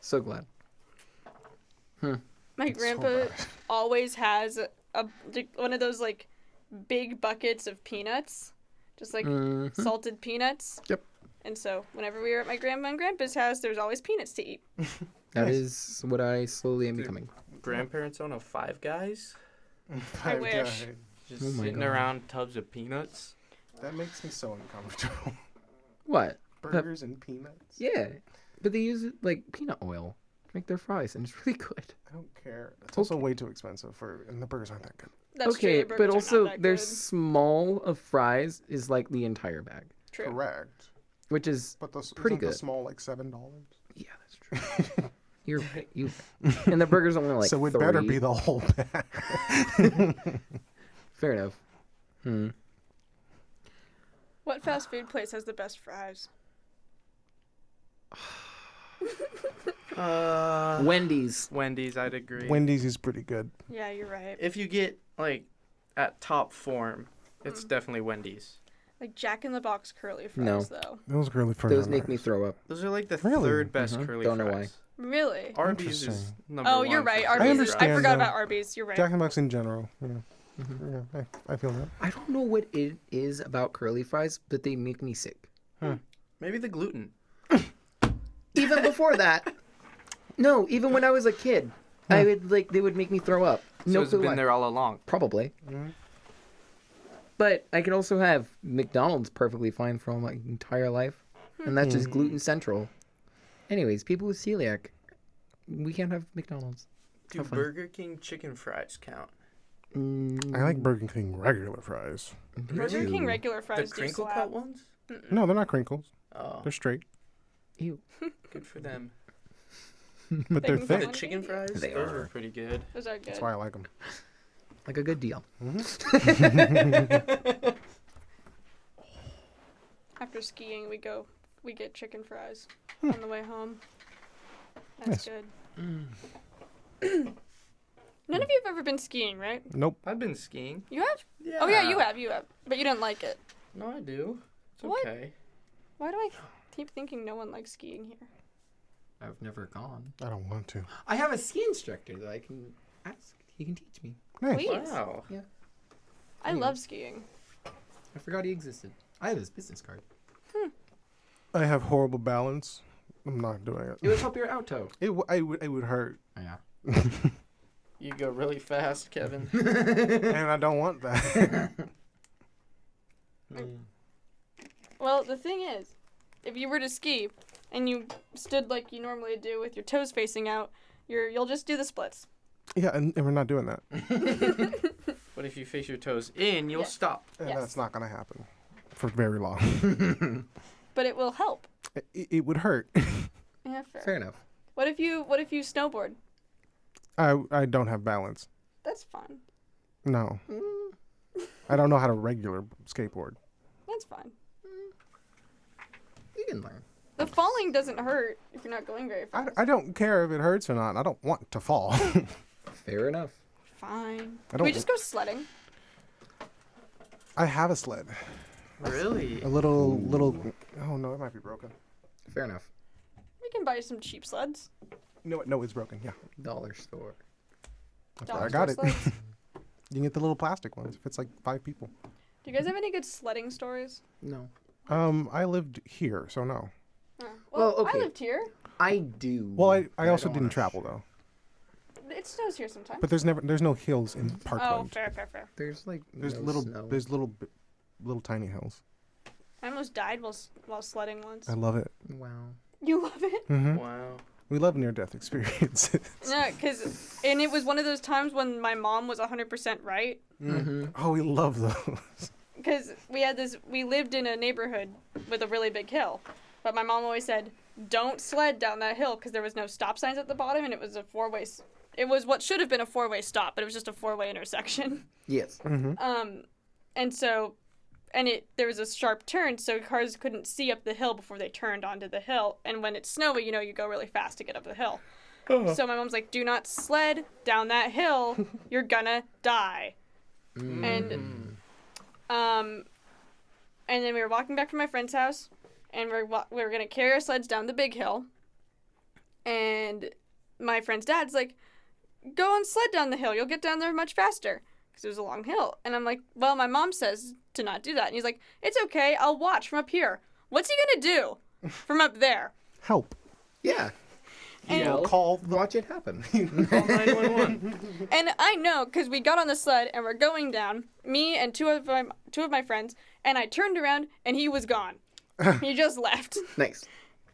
Speaker 5: So glad.
Speaker 4: My
Speaker 2: It's so
Speaker 4: grandpa
Speaker 2: bad.
Speaker 4: always has one of those like big buckets of peanuts, just like salted peanuts.
Speaker 5: Yep.
Speaker 4: And so whenever we were at my grandma and grandpa's house, there was always peanuts to eat.
Speaker 5: That
Speaker 2: Nice.
Speaker 5: is what I slowly am becoming.
Speaker 3: Grandparents own a Five Guys?
Speaker 2: I
Speaker 4: wish.
Speaker 2: died.
Speaker 3: Just
Speaker 5: Oh my
Speaker 3: sitting
Speaker 5: God.
Speaker 3: around tubs of peanuts?
Speaker 2: That makes me so uncomfortable.
Speaker 5: What?
Speaker 2: Burgers and peanuts.
Speaker 5: Yeah. But they use like peanut oil to make their fries, and it's really good.
Speaker 2: I don't care. It's also way too expensive and the burgers aren't that good.
Speaker 4: That's
Speaker 5: Okay,
Speaker 4: true.
Speaker 5: but
Speaker 4: burgers are
Speaker 5: also
Speaker 4: not that
Speaker 5: their
Speaker 4: good.
Speaker 5: small of fries is like the entire bag,
Speaker 4: True.
Speaker 2: Correct.
Speaker 5: which is
Speaker 2: But
Speaker 5: Pretty
Speaker 2: isn't the
Speaker 5: good.
Speaker 2: small like $7?
Speaker 5: yeah, that's true. You're right. And the burger's only like
Speaker 2: so it
Speaker 5: 3.
Speaker 2: better be the whole bag.
Speaker 5: Fair enough.
Speaker 4: What fast food place has the best fries?
Speaker 5: Wendy's.
Speaker 3: Wendy's, I'd agree.
Speaker 2: Wendy's is pretty good.
Speaker 4: Yeah, you're right.
Speaker 3: If you get, like, at top form, it's definitely Wendy's.
Speaker 4: Like Jack in the Box curly fries,
Speaker 5: No.
Speaker 4: though.
Speaker 2: Those girly fries.
Speaker 5: Those
Speaker 2: are
Speaker 5: make me
Speaker 2: nice.
Speaker 5: throw up.
Speaker 3: Those are, like, the
Speaker 2: Really?
Speaker 3: third best
Speaker 5: Mhm.
Speaker 3: curly
Speaker 5: Don't know
Speaker 3: fries.
Speaker 4: Really?
Speaker 3: Arby's is
Speaker 2: Interesting.
Speaker 3: number
Speaker 4: Oh,
Speaker 3: one.
Speaker 4: you're
Speaker 3: for
Speaker 4: right.
Speaker 3: curly
Speaker 4: Arby's.
Speaker 2: understand
Speaker 4: I forgot
Speaker 2: that.
Speaker 4: about Arby's. You're right.
Speaker 2: Jack in the Box in general. Yeah. Yeah, I feel that.
Speaker 5: I don't know what it is about curly fries, but they make me sick.
Speaker 3: Maybe the gluten.
Speaker 5: Even before that. No, even when I was a kid, I would like they would make me throw up.
Speaker 3: So
Speaker 5: No
Speaker 3: it's
Speaker 5: clue
Speaker 3: been
Speaker 5: why.
Speaker 3: there all along.
Speaker 5: Probably. But I could also have McDonald's perfectly fine for all my entire life, and that's just gluten central. Anyways, people with celiac, we can't have McDonald's.
Speaker 3: Do
Speaker 5: Have fun.
Speaker 3: Burger King chicken fries count?
Speaker 2: I like Burger King regular fries.
Speaker 4: Burger King regular
Speaker 3: The
Speaker 4: fries do
Speaker 3: crinkle
Speaker 4: slap.
Speaker 3: cut ones?
Speaker 2: No, they're not crinkles.
Speaker 3: Oh,
Speaker 2: They're straight,
Speaker 5: Ew.
Speaker 3: good for them.
Speaker 2: but they're
Speaker 4: can
Speaker 3: But
Speaker 4: go
Speaker 3: the
Speaker 2: thick.
Speaker 3: chicken fries,
Speaker 5: They
Speaker 3: those
Speaker 5: are.
Speaker 3: were pretty good.
Speaker 4: Those are good.
Speaker 2: That's why I like them.
Speaker 5: Like a good deal.
Speaker 4: After skiing, we get chicken fries on the way home. That's
Speaker 2: Nice.
Speaker 4: good. None of you have ever been skiing, right?
Speaker 2: Nope.
Speaker 3: I've been skiing.
Speaker 4: You have?
Speaker 3: Yeah.
Speaker 4: Oh yeah, you have. But you didn't like it.
Speaker 3: No, I do. It's
Speaker 4: What?
Speaker 3: okay.
Speaker 4: Why do I keep thinking no one likes skiing here?
Speaker 5: I've never gone.
Speaker 2: I don't want to.
Speaker 5: I have a ski instructor that I can ask. He can teach me.
Speaker 2: Nice.
Speaker 4: Please.
Speaker 3: Wow.
Speaker 4: I love skiing.
Speaker 5: I forgot he existed. I have his business card.
Speaker 2: I have horrible balance. I'm not doing
Speaker 5: It
Speaker 2: it.
Speaker 5: would help your auto.
Speaker 2: It would hurt,
Speaker 5: Yeah.
Speaker 3: You go really fast, Kevin.
Speaker 2: and I don't want that.
Speaker 4: Well, the thing is, if you were to ski and you stood like you normally do with your toes facing out, you'll just do the splits.
Speaker 2: Yeah, and we're not doing that.
Speaker 3: But if you face your toes in, you'll
Speaker 4: Yeah.
Speaker 3: stop.
Speaker 2: And
Speaker 4: Yes.
Speaker 2: that's not going to happen for very long.
Speaker 4: But it will help.
Speaker 2: It would hurt.
Speaker 4: Yeah, fair.
Speaker 5: Fair enough.
Speaker 4: What if you snowboard?
Speaker 2: I don't have balance.
Speaker 4: That's fine.
Speaker 2: No. I don't know how to regular skateboard.
Speaker 4: That's fine.
Speaker 5: You can learn.
Speaker 4: The falling doesn't hurt if you're not going very fast.
Speaker 2: I don't care if it hurts or not. I don't want to fall.
Speaker 5: Fair enough.
Speaker 4: Fine.
Speaker 2: I
Speaker 4: Can
Speaker 2: don't-
Speaker 4: we just go sledding?
Speaker 2: I have a sled.
Speaker 3: Really?
Speaker 2: A little. Oh no, it might be broken.
Speaker 5: Fair enough.
Speaker 4: We can buy some cheap sleds.
Speaker 2: No, it's broken. Yeah,
Speaker 5: Dollar store.
Speaker 2: that's where I
Speaker 4: Dollar
Speaker 2: got it.
Speaker 4: store sleds.
Speaker 2: You can get the little plastic ones if it's like 5 people.
Speaker 4: Do you guys have any good sledding stories?
Speaker 5: No.
Speaker 2: I lived here, so no.
Speaker 4: Oh.
Speaker 5: Well, okay.
Speaker 4: I lived here.
Speaker 5: I do.
Speaker 2: Well, I
Speaker 5: but
Speaker 2: also
Speaker 5: don't
Speaker 2: didn't
Speaker 5: wanna
Speaker 2: travel though.
Speaker 4: It snows here sometimes.
Speaker 2: But there's no hills in
Speaker 4: Oh,
Speaker 2: Parkland.
Speaker 4: fair.
Speaker 5: There's like
Speaker 2: There's
Speaker 5: no snow.
Speaker 2: little tiny hills.
Speaker 4: I almost died while sledding once.
Speaker 2: I love it.
Speaker 5: Wow.
Speaker 4: You love it?
Speaker 2: Hmm
Speaker 3: Wow.
Speaker 2: We love near-death experiences.
Speaker 4: Yeah, and it was one of those times when my mom was 100% right.
Speaker 2: Oh, we love those.
Speaker 4: Because we lived in a neighborhood with a really big hill. But my mom always said, don't sled down that hill because there was no stop signs at the bottom and it was a it was what should have been a 4-way stop, but it was just a 4-way intersection.
Speaker 5: Yes.
Speaker 4: And so, there was a sharp turn, so cars couldn't see up the hill before they turned onto the hill. And when it's snowy, you go really fast to get up the hill. So my mom's like, do not sled down that hill. You're gonna die. And then we were walking back from my friend's house, and we were gonna carry our sleds down the big hill. And my friend's dad's like, go on sled down the hill. You'll get down there much faster. Because it was a long hill. And I'm like, well, my mom says to not do that. And he's like, it's okay. I'll watch from up here. What's he going to do from up there?
Speaker 2: Help.
Speaker 5: Yeah.
Speaker 4: And,
Speaker 5: Watch it happen.
Speaker 3: Call 911.
Speaker 4: and I know because we got on the sled and we're going down, me and two of my friends, and I turned around and he was gone. He just left.
Speaker 5: Nice.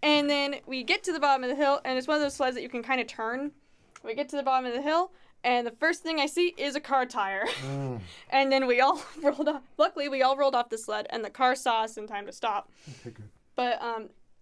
Speaker 4: And then we get to the bottom of the hill, and it's one of those sleds that you can kind of turn. We get to the bottom of the hill, and the first thing I see is a car tire. And then we all rolled off. Luckily, we all rolled off the sled, and the car saw us in time to stop.
Speaker 2: Okay, good.
Speaker 4: But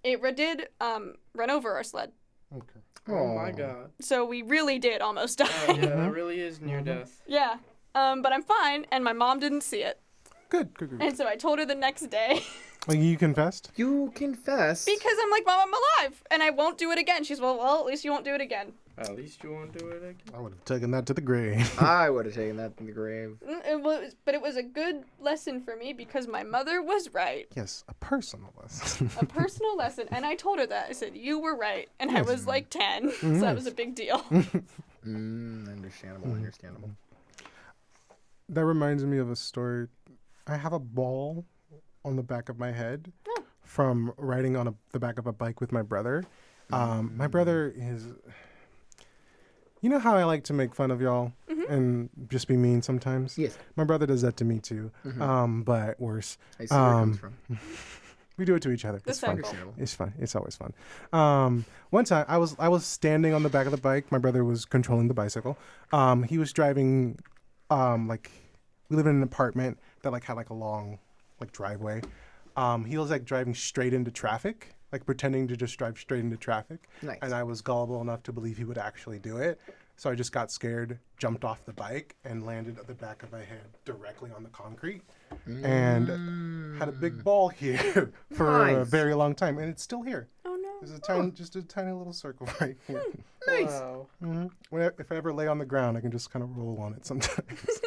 Speaker 4: it did run over our sled.
Speaker 2: Okay.
Speaker 3: Oh my god.
Speaker 4: So we really did almost die.
Speaker 3: Yeah, that really is near death.
Speaker 4: Yeah. But I'm fine, and my mom didn't see it.
Speaker 2: Good.
Speaker 4: And so I told her the next day.
Speaker 2: Like, you confessed?
Speaker 5: You confess.
Speaker 4: Because I'm like, Mom, I'm alive, and I won't do it again. She's, well, at least you won't do it again.
Speaker 3: At least you won't do it again.
Speaker 2: I would have taken that to the grave.
Speaker 5: I would have taken that in the grave.
Speaker 4: But it was a good lesson for me because my mother was right.
Speaker 2: Yes, a personal lesson.
Speaker 4: A personal lesson. And I told her that. I said, you were right. And I was like 10. So that was a big deal.
Speaker 5: Understandable.
Speaker 2: That reminds me of a story. I have a ball on the back of my head from riding on the back of a bike with my brother. My brother is... You know how I like to make fun of y'all and just be mean sometimes?
Speaker 5: Yes.
Speaker 2: My brother does that to me too, but worse.
Speaker 5: I see where it comes from.
Speaker 2: We do it to each other.
Speaker 4: The
Speaker 2: It's fun.
Speaker 4: cycle.
Speaker 2: It's fun. It's always fun. One time I was standing on the back of the bike. My brother was controlling the bicycle. He was driving, we live in an apartment that had a long driveway. He was driving straight into traffic, pretending to just drive straight into traffic.
Speaker 5: Nice.
Speaker 2: And I was gullible enough to believe he would actually do it. So I just got scared, jumped off the bike, and landed at the back of my head directly on the concrete. And had a big ball here for a
Speaker 5: Nice.
Speaker 2: very long time. And it's still here.
Speaker 4: Oh, no.
Speaker 2: There's just a tiny little circle right here.
Speaker 5: Nice.
Speaker 3: Wow.
Speaker 2: If I ever lay on the ground, I can just kind of roll on it sometimes.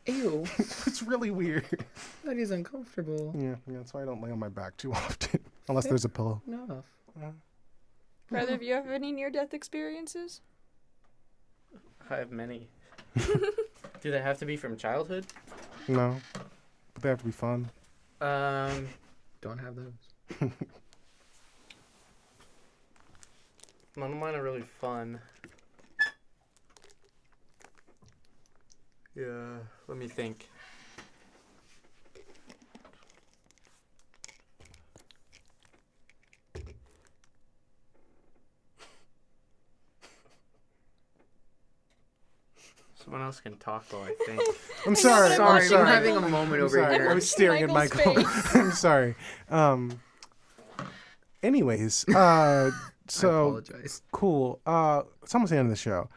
Speaker 5: Ew.
Speaker 2: It's really weird.
Speaker 5: That is uncomfortable.
Speaker 2: Yeah, that's why I don't lay on my back too often. Unless there's a pillow.
Speaker 5: Enough.
Speaker 4: Brother, have you have any near-death experiences?
Speaker 3: I have many. Do they have to be from childhood?
Speaker 2: No. But they have to be fun.
Speaker 5: Don't have those.
Speaker 3: None of mine are really fun. Yeah, let me think. Someone else can talk while I think.
Speaker 2: I'm sorry.
Speaker 4: but I'm
Speaker 2: I'm
Speaker 4: watching
Speaker 2: sorry.
Speaker 5: I'm having a moment
Speaker 2: I'm
Speaker 5: over
Speaker 2: sorry.
Speaker 5: here.
Speaker 2: I was staring at
Speaker 4: Michael's
Speaker 2: Michael.
Speaker 4: face.
Speaker 2: I'm sorry. Anyways,
Speaker 5: I
Speaker 2: so
Speaker 5: apologize.
Speaker 2: cool. It's almost the end of the show.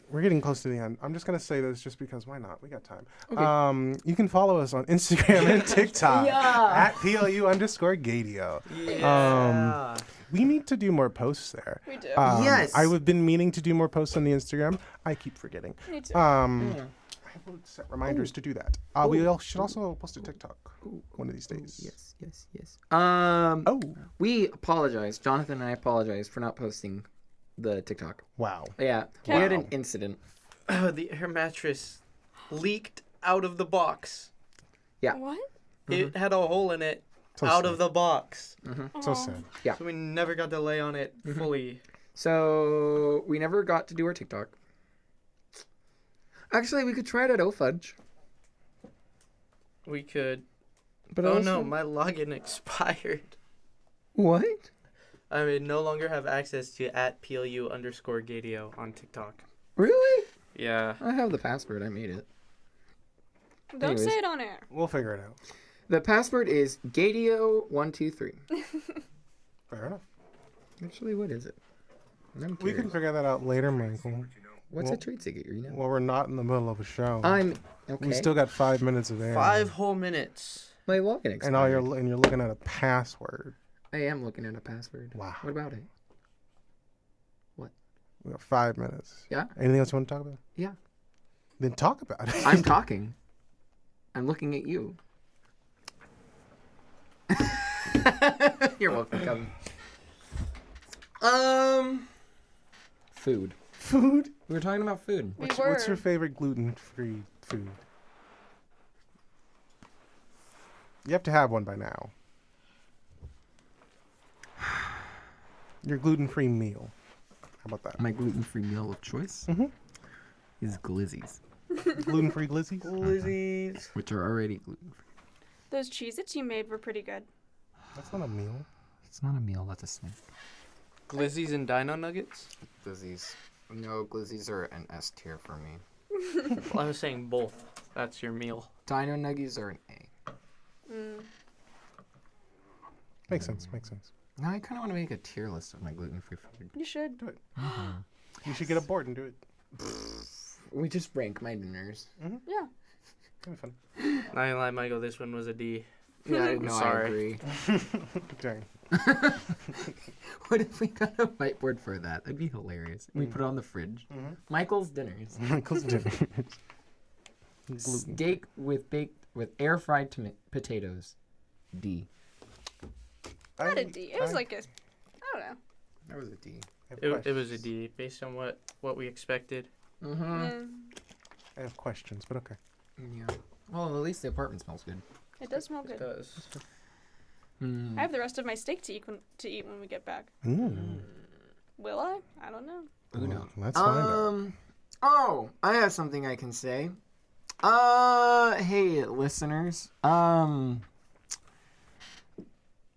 Speaker 2: We're getting close to the end. I'm just gonna say this just because why not? We got time.
Speaker 5: Okay.
Speaker 2: You can follow us on Instagram and TikTok
Speaker 5: Yeah.
Speaker 2: at PLU_Gaydio.
Speaker 3: Yeah.
Speaker 2: We need to do more posts there.
Speaker 4: We do.
Speaker 5: Yes.
Speaker 2: I've been meaning to do more posts on the Instagram. I keep forgetting.
Speaker 4: Me too.
Speaker 2: I will set reminders to do that. We should also post a TikTok one of these days.
Speaker 5: Yes.
Speaker 2: Oh,
Speaker 5: We apologize. Jonathan and I apologize for not posting the TikTok.
Speaker 2: wow.
Speaker 5: Yeah. We had an incident.
Speaker 3: The air mattress leaked out of the box.
Speaker 4: What?
Speaker 3: It had a hole in it
Speaker 2: So
Speaker 3: out
Speaker 2: sad.
Speaker 3: of the box.
Speaker 2: So sad.
Speaker 5: Yeah.
Speaker 3: So we never got to lay on it fully.
Speaker 5: So we never got to do our TikTok. Actually, we could try it at OFudge.
Speaker 3: We could.
Speaker 5: But
Speaker 3: Oh
Speaker 5: also...
Speaker 3: no, my login expired.
Speaker 5: What?
Speaker 3: I mean, no longer have access to @PLU_Gaydio on TikTok.
Speaker 5: Really?
Speaker 3: Yeah.
Speaker 5: I have the password. I made it.
Speaker 4: Don't
Speaker 5: Anyways.
Speaker 4: say it on air.
Speaker 2: We'll figure it out.
Speaker 5: The password is Gaydio123.
Speaker 2: Fair enough.
Speaker 5: Actually, what is it? I'm
Speaker 2: We
Speaker 5: curious.
Speaker 2: can figure that out later, Michael.
Speaker 5: What's
Speaker 2: Well-
Speaker 5: a trade secret? You know.
Speaker 2: Well, we're not in the middle of a show.
Speaker 5: I'm okay.
Speaker 2: We still got 5 minutes of air.
Speaker 3: 5 whole minutes.
Speaker 5: My login expired.
Speaker 2: And you're looking at a password.
Speaker 5: I am looking at a password.
Speaker 2: Wow.
Speaker 5: What about it?
Speaker 2: We got 5 minutes.
Speaker 5: Yeah.
Speaker 2: Anything else you want to talk about?
Speaker 5: Yeah.
Speaker 2: Then talk about it.
Speaker 5: I'm talking. I'm looking at you. You're welcome, Kevin. Food.
Speaker 2: Food.
Speaker 5: We were talking about food.
Speaker 4: We
Speaker 2: What's,
Speaker 4: were.
Speaker 2: what's your favorite gluten-free food? You have to have one by now. Your gluten-free meal. How about that?
Speaker 5: My gluten-free meal of choice
Speaker 2: Mhm.
Speaker 5: is glizzies,
Speaker 2: Gluten-free glizzies?
Speaker 3: Glizzies.
Speaker 5: which are already gluten-free.
Speaker 4: Those Cheez-Its you made were pretty good.
Speaker 2: That's not a meal.
Speaker 5: It's not a meal. That's a snack.
Speaker 3: Glizzies and Dino Nuggets?
Speaker 5: Glizzies. No, glizzies are an S tier for me.
Speaker 3: Well, I was saying both. That's your meal.
Speaker 5: Dino nuggies are an A.
Speaker 2: Makes sense. Makes sense.
Speaker 5: Now I kind of want to make a tier list of my gluten-free food.
Speaker 4: You should.
Speaker 2: Do it. You should get a board and do it.
Speaker 5: We just rank my dinners.
Speaker 4: Yeah.
Speaker 2: That'd be fun.
Speaker 3: Not gonna lie, Michael, this one was a D.
Speaker 5: Yeah,
Speaker 3: I'm
Speaker 5: no,
Speaker 3: sorry.
Speaker 5: I agree.
Speaker 2: Dang.
Speaker 5: What if we got a whiteboard for that? That'd be hilarious. We put it on the fridge. Michael's dinners.
Speaker 2: Michael's dinner. Gluten.
Speaker 5: Steak with air fried potatoes. D.
Speaker 4: Not a D. It was like a. I don't know.
Speaker 5: That was a D.
Speaker 3: It was a D based on what we expected.
Speaker 5: Mm-hmm.
Speaker 2: I have questions, but okay.
Speaker 5: Yeah. Well, at least the apartment smells good.
Speaker 4: It does smell
Speaker 3: It
Speaker 4: good.
Speaker 3: does.
Speaker 4: I have the rest of my steak to eat when we get back. Will I? I don't know.
Speaker 5: Who knows?
Speaker 2: Let's find out.
Speaker 5: Oh, I have something I can say. Hey, listeners.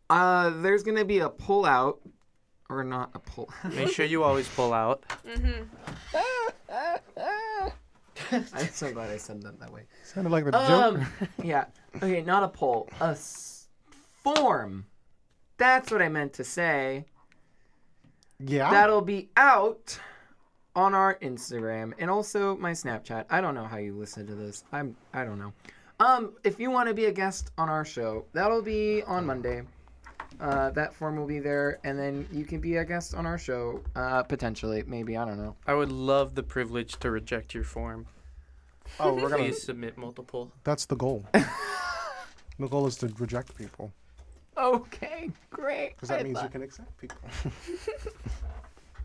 Speaker 5: There's gonna be a pullout, or not a pull.
Speaker 3: Make sure you always pull out.
Speaker 5: I'm so glad I said that way.
Speaker 2: Sounded like the joke.
Speaker 5: Yeah. Okay, not a poll. Form. That's what I meant to say.
Speaker 2: Yeah.
Speaker 5: That'll be out on our Instagram and also my Snapchat. I don't know how you listen to this. I don't know. If you want to be a guest on our show, that'll be on Monday. That form will be there, and then you can be a guest on our show, potentially, maybe, I don't know.
Speaker 3: I would love the privilege to reject your form.
Speaker 2: Oh, we're gonna.
Speaker 3: Please submit multiple.
Speaker 2: That's the goal. The goal is to reject people,
Speaker 5: Okay, great.
Speaker 2: because that means you can accept people.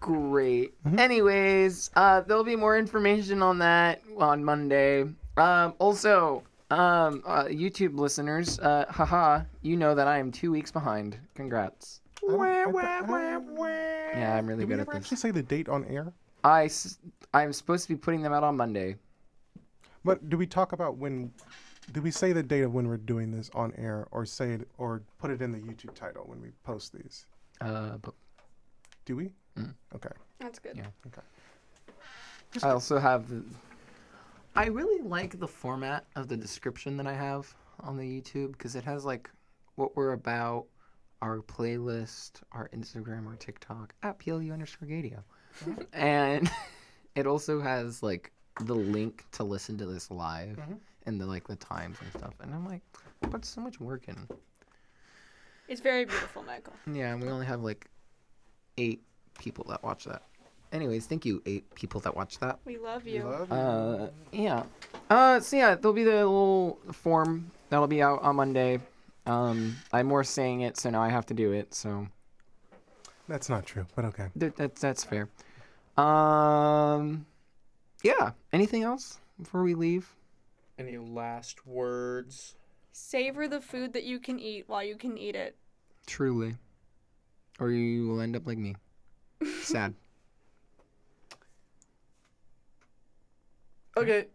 Speaker 5: Great. Anyways, there'll be more information on that on Monday. Also, YouTube listeners, haha, you know that I am 2 weeks behind. Congrats. Yeah, I'm really
Speaker 2: Did we
Speaker 5: good
Speaker 2: ever
Speaker 5: at
Speaker 2: actually
Speaker 5: this.
Speaker 2: say the date on air?
Speaker 5: I'm supposed to be putting them out on Monday.
Speaker 2: But do we talk about when? Do we say the date of when we're doing this on air, or say it, or put it in the YouTube title when we post these?
Speaker 5: But
Speaker 2: Do we?
Speaker 5: Mm.
Speaker 2: Okay.
Speaker 4: That's good.
Speaker 5: Yeah.
Speaker 2: Okay.
Speaker 5: I also have I really like the format of the description that I have on the YouTube because it has like what we're about, our playlist, our Instagram, our TikTok at PLU_Gaydio. And it also has like the link to listen to this live and the like the times and stuff. And I'm like, I put so much work in.
Speaker 4: It's very beautiful, Michael.
Speaker 5: Yeah, and we only have like 8 people that watch that. Anyways, thank you, 8 people that watch that.
Speaker 4: We love you.
Speaker 5: Yeah. So yeah, there'll be the little form that'll be out on Monday. I'm more saying it, so now I have to do it. So
Speaker 2: That's not true, but okay.
Speaker 5: that's fair. Yeah. Anything else before we leave?
Speaker 3: Any last words?
Speaker 4: Savor the food that you can eat while you can eat it.
Speaker 5: Truly. Or you will end up like me. Sad.
Speaker 3: Okay.